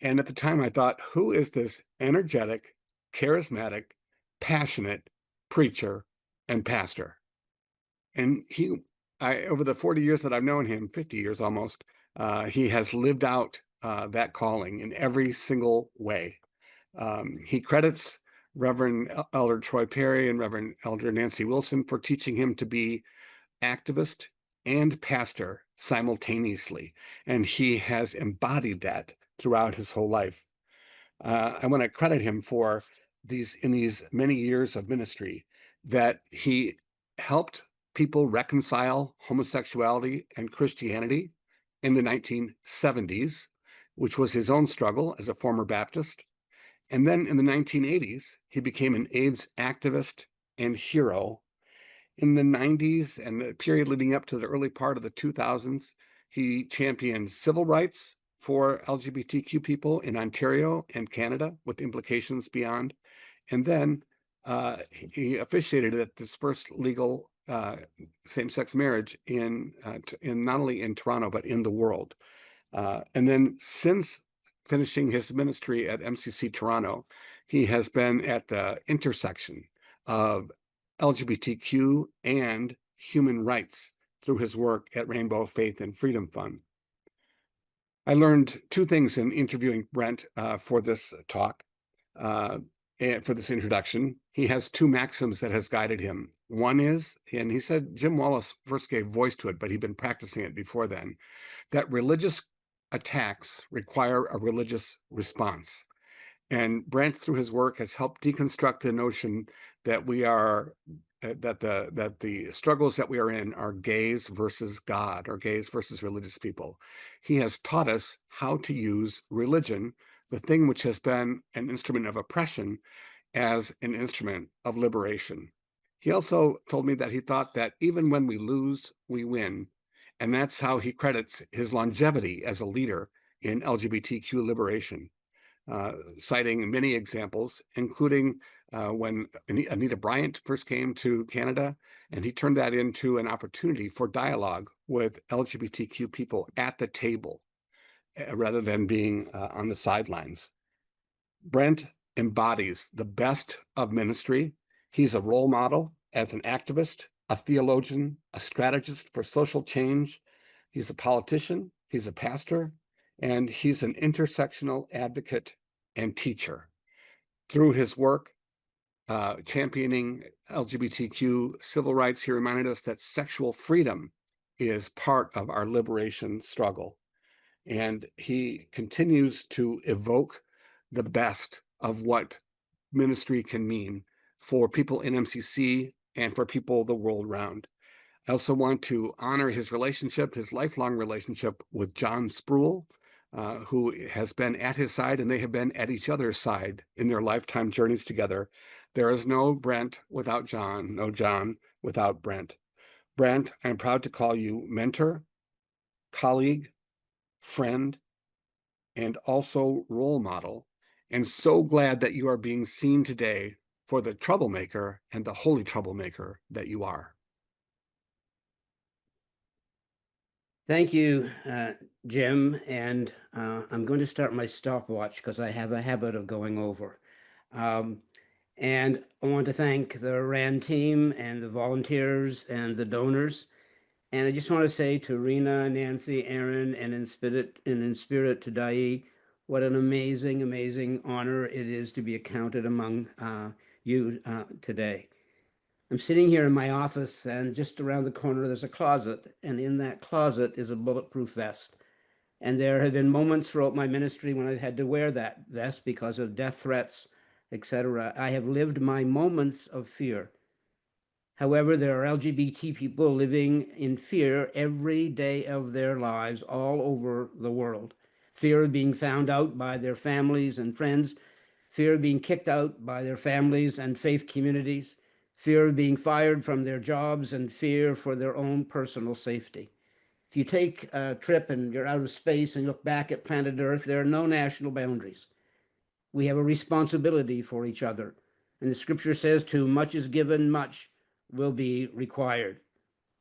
And at the time I thought, who is this energetic, charismatic, passionate preacher and pastor? And over the 40 years that I've known him, 50 years almost, he has lived out that calling in every single way. He credits Reverend Elder Troy Perry and Reverend Elder Nancy Wilson for teaching him to be activist and pastor simultaneously. And he has embodied that throughout his whole life. I want to credit him for in these many years of ministry that he helped people reconcile homosexuality and Christianity in the 1970s, which was his own struggle as a former Baptist. And then in the 1980s, he became an AIDS activist and hero. In the 90s and the period leading up to the early part of the 2000s, he championed civil rights for LGBTQ people in Ontario and Canada, with implications beyond. And then he officiated at this first legal same-sex marriage in not only in Toronto, but in the world. And then since finishing his ministry at MCC Toronto, he has been at the intersection of LGBTQ and human rights through his work at Rainbow Faith and Freedom Fund. I learned two things in interviewing Brent for this talk, and for this introduction. He has two maxims that has guided him. One is, and he said Jim Wallace first gave voice to it, but he'd been practicing it before then, that religious attacks require a religious response. And Brent, through his work, has helped deconstruct the notion that that the struggles that we are in are gays versus God, or gays versus religious people. He has taught us how to use religion, the thing which has been an instrument of oppression, as an instrument of liberation. He also told me that he thought that even when we lose, we win. And that's how he credits his longevity as a leader in LGBTQ liberation, citing many examples, including when Anita Bryant first came to Canada, and he turned that into an opportunity for dialogue with LGBTQ people at the table, rather than being on the sidelines. Brent embodies the best of ministry. He's a role model as an activist, a theologian, a strategist for social change. He's a politician, he's a pastor, and he's an intersectional advocate and teacher. Through his work championing LGBTQ civil rights, he reminded us that sexual freedom is part of our liberation struggle. And he continues to evoke the best of what ministry can mean for people in MCC and for people the world around. I also want to honor his lifelong relationship with John Sproul, who has been at his side, and they have been at each other's side in their lifetime journeys together. There is no Brent without John, no John without Brent. Brent, I'm proud to call you mentor, colleague, friend, and also role model, and so glad that you are being seen today for the troublemaker and the holy troublemaker that you are. Thank you, Jim. And I'm going to start my stopwatch because I have a habit of going over. And I want to thank the RAN team and the volunteers and the donors. And I just want to say to Rhina, Nancy, Erin, and in spirit to Daayiee, what an amazing, amazing honor it is to be accounted among you today. I'm sitting here in my office, and just around the corner there's a closet, and in that closet is a bulletproof vest. And there have been moments throughout my ministry when I've had to wear that vest because of death threats, etc. I have lived my moments of fear. However, there are LGBT people living in fear every day of their lives all over the world. Fear of being found out by their families and friends, fear of being kicked out by their families and faith communities, fear of being fired from their jobs, and fear for their own personal safety. If you take a trip and you're out of space and look back at planet Earth, there are no national boundaries. We have a responsibility for each other. And the scripture says, to much is given, much will be required.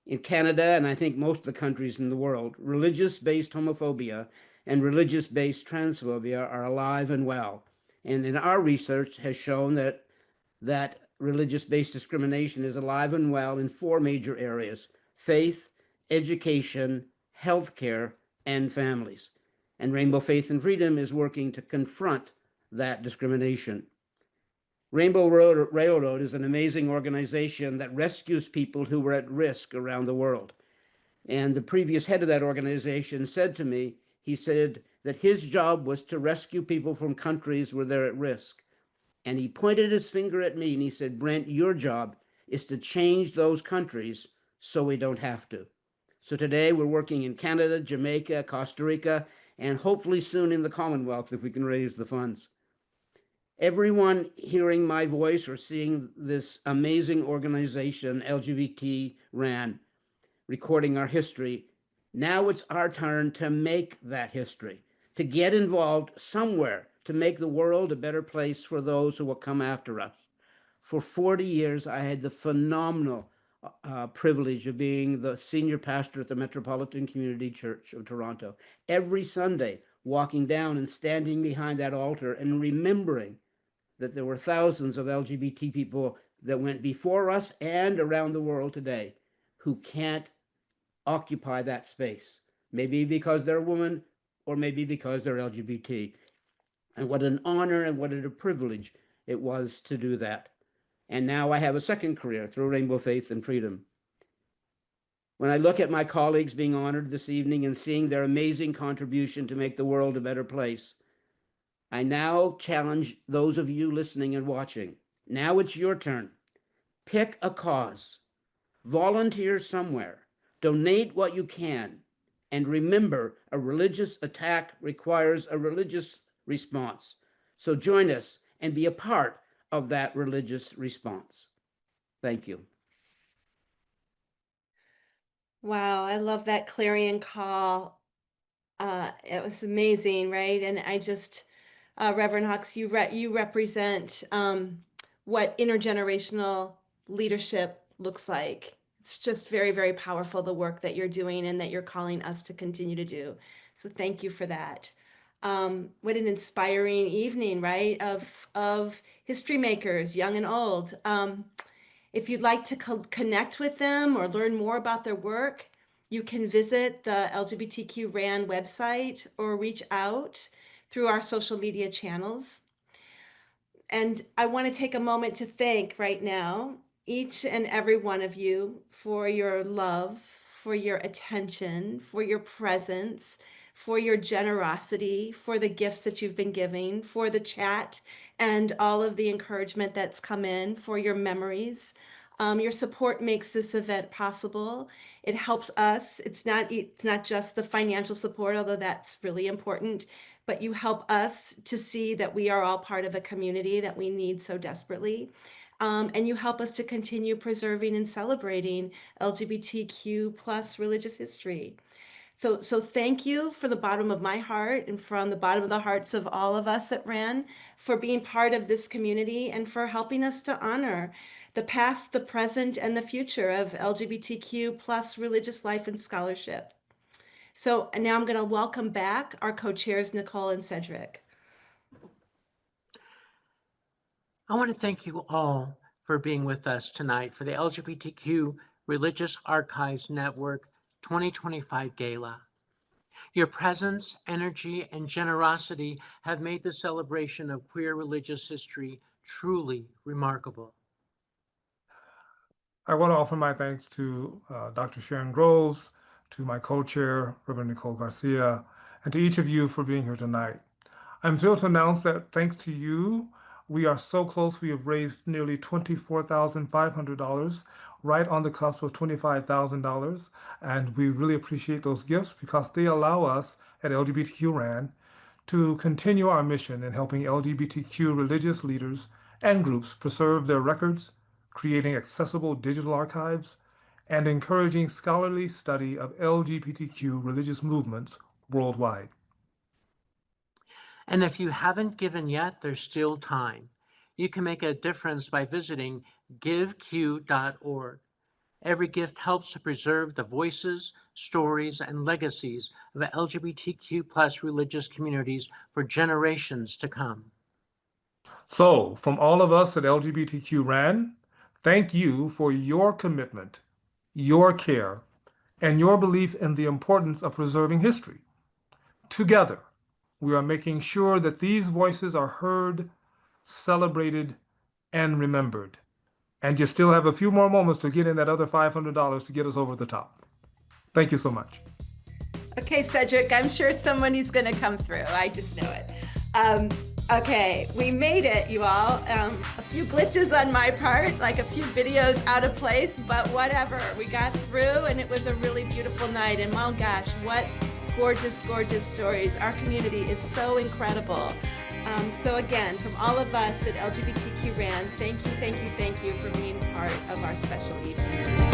In Canada, and I think most of the countries in the world, religious-based homophobia and religious-based transphobia are alive and well. And in our research has shown that religious-based discrimination is alive and well in 4 major areas: faith, education, healthcare, and families. And Rainbow Faith and Freedom is working to confront that discrimination. Rainbow Railroad is an amazing organization that rescues people who were at risk around the world. And the previous head of that organization said to me, he said that his job was to rescue people from countries where they're at risk. And he pointed his finger at me and he said, Brent, your job is to change those countries so we don't have to. So today we're working in Canada, Jamaica, Costa Rica, and hopefully soon in the Commonwealth if we can raise the funds. Everyone hearing my voice or seeing this amazing organization, LGBT-RAN, recording our history, now it's our turn to make that history, to get involved somewhere to make the world a better place for those who will come after us. For 40 years, I had the phenomenal privilege of being the senior pastor at the Metropolitan Community Church of Toronto. Every Sunday, walking down and standing behind that altar and remembering that there were thousands of LGBT people that went before us and around the world today who can't occupy that space. Maybe because they're a woman or maybe because they're LGBT. And what an honor and what a privilege it was to do that. And now I have a second career through Rainbow Faith and Freedom. When I look at my colleagues being honored this evening and seeing their amazing contribution to make the world a better place, I now challenge those of you listening and watching. Now it's your turn. Pick a cause. Volunteer somewhere. Donate what you can. And remember, a religious attack requires a religious response. So join us and be a part of that religious response. Thank you. Wow, I love that clarion call. It was amazing, right? And I just, Reverend Hawkes, you represent what intergenerational leadership looks like. It's just very, very powerful, the work that you're doing and that you're calling us to continue to do. So thank you for that. What an inspiring evening, right? Of history makers, young and old. If you'd like to connect with them or learn more about their work, you can visit the LGBTQ-RAN website or reach out through our social media channels. And I want to take a moment to thank right now each and every one of you for your love, for your attention, for your presence, for your generosity, for the gifts that you've been giving, for the chat and all of the encouragement that's come in, for your memories. Your support makes this event possible. It helps us. It's not just the financial support, although that's really important, but you help us to see that we are all part of a community that we need so desperately. And you help us to continue preserving and celebrating LGBTQ plus religious history. So thank you from the bottom of my heart and from the bottom of the hearts of all of us at RAN for being part of this community and for helping us to honor the past, the present, and the future of LGBTQ plus religious life and scholarship. So now I'm going to welcome back our co-chairs, Nicole and Cedric. I want to thank you all for being with us tonight for the LGBTQ Religious Archives Network 2025 Gala. Your presence, energy, and generosity have made the celebration of queer religious history truly remarkable. I want to offer my thanks to Dr. Sharon Groves, to my co-chair, Reverend Nicole Garcia, and to each of you for being here tonight. I'm thrilled to announce that thanks to you, we are so close. We have raised nearly $24,500, right on the cusp of $25,000. And we really appreciate those gifts because they allow us at LGBTQ-RAN to continue our mission in helping LGBTQ religious leaders and groups preserve their records, creating accessible digital archives, and encouraging scholarly study of LGBTQ religious movements worldwide. And if you haven't given yet, there's still time. You can make a difference by visiting giveq.org. Every gift helps to preserve the voices, stories, and legacies of LGBTQ+ religious communities for generations to come. So, from all of us at LGBTQ-RAN, thank you for your commitment, your care, and your belief in the importance of preserving history. Together, we are making sure that these voices are heard, celebrated, and remembered. And you still have a few more moments to get in that other $500 to get us over the top. Thank you so much. Okay, Cedric, I'm sure someone is going to come through. I just know it. Okay, we made it, you all. A few glitches on my part, like a few videos out of place, but whatever. We got through, and it was a really beautiful night. And my gosh, what gorgeous, gorgeous stories. Our community is so incredible. So again, from all of us at LGBTQ-RAN, thank you for being part of our special evening tonight.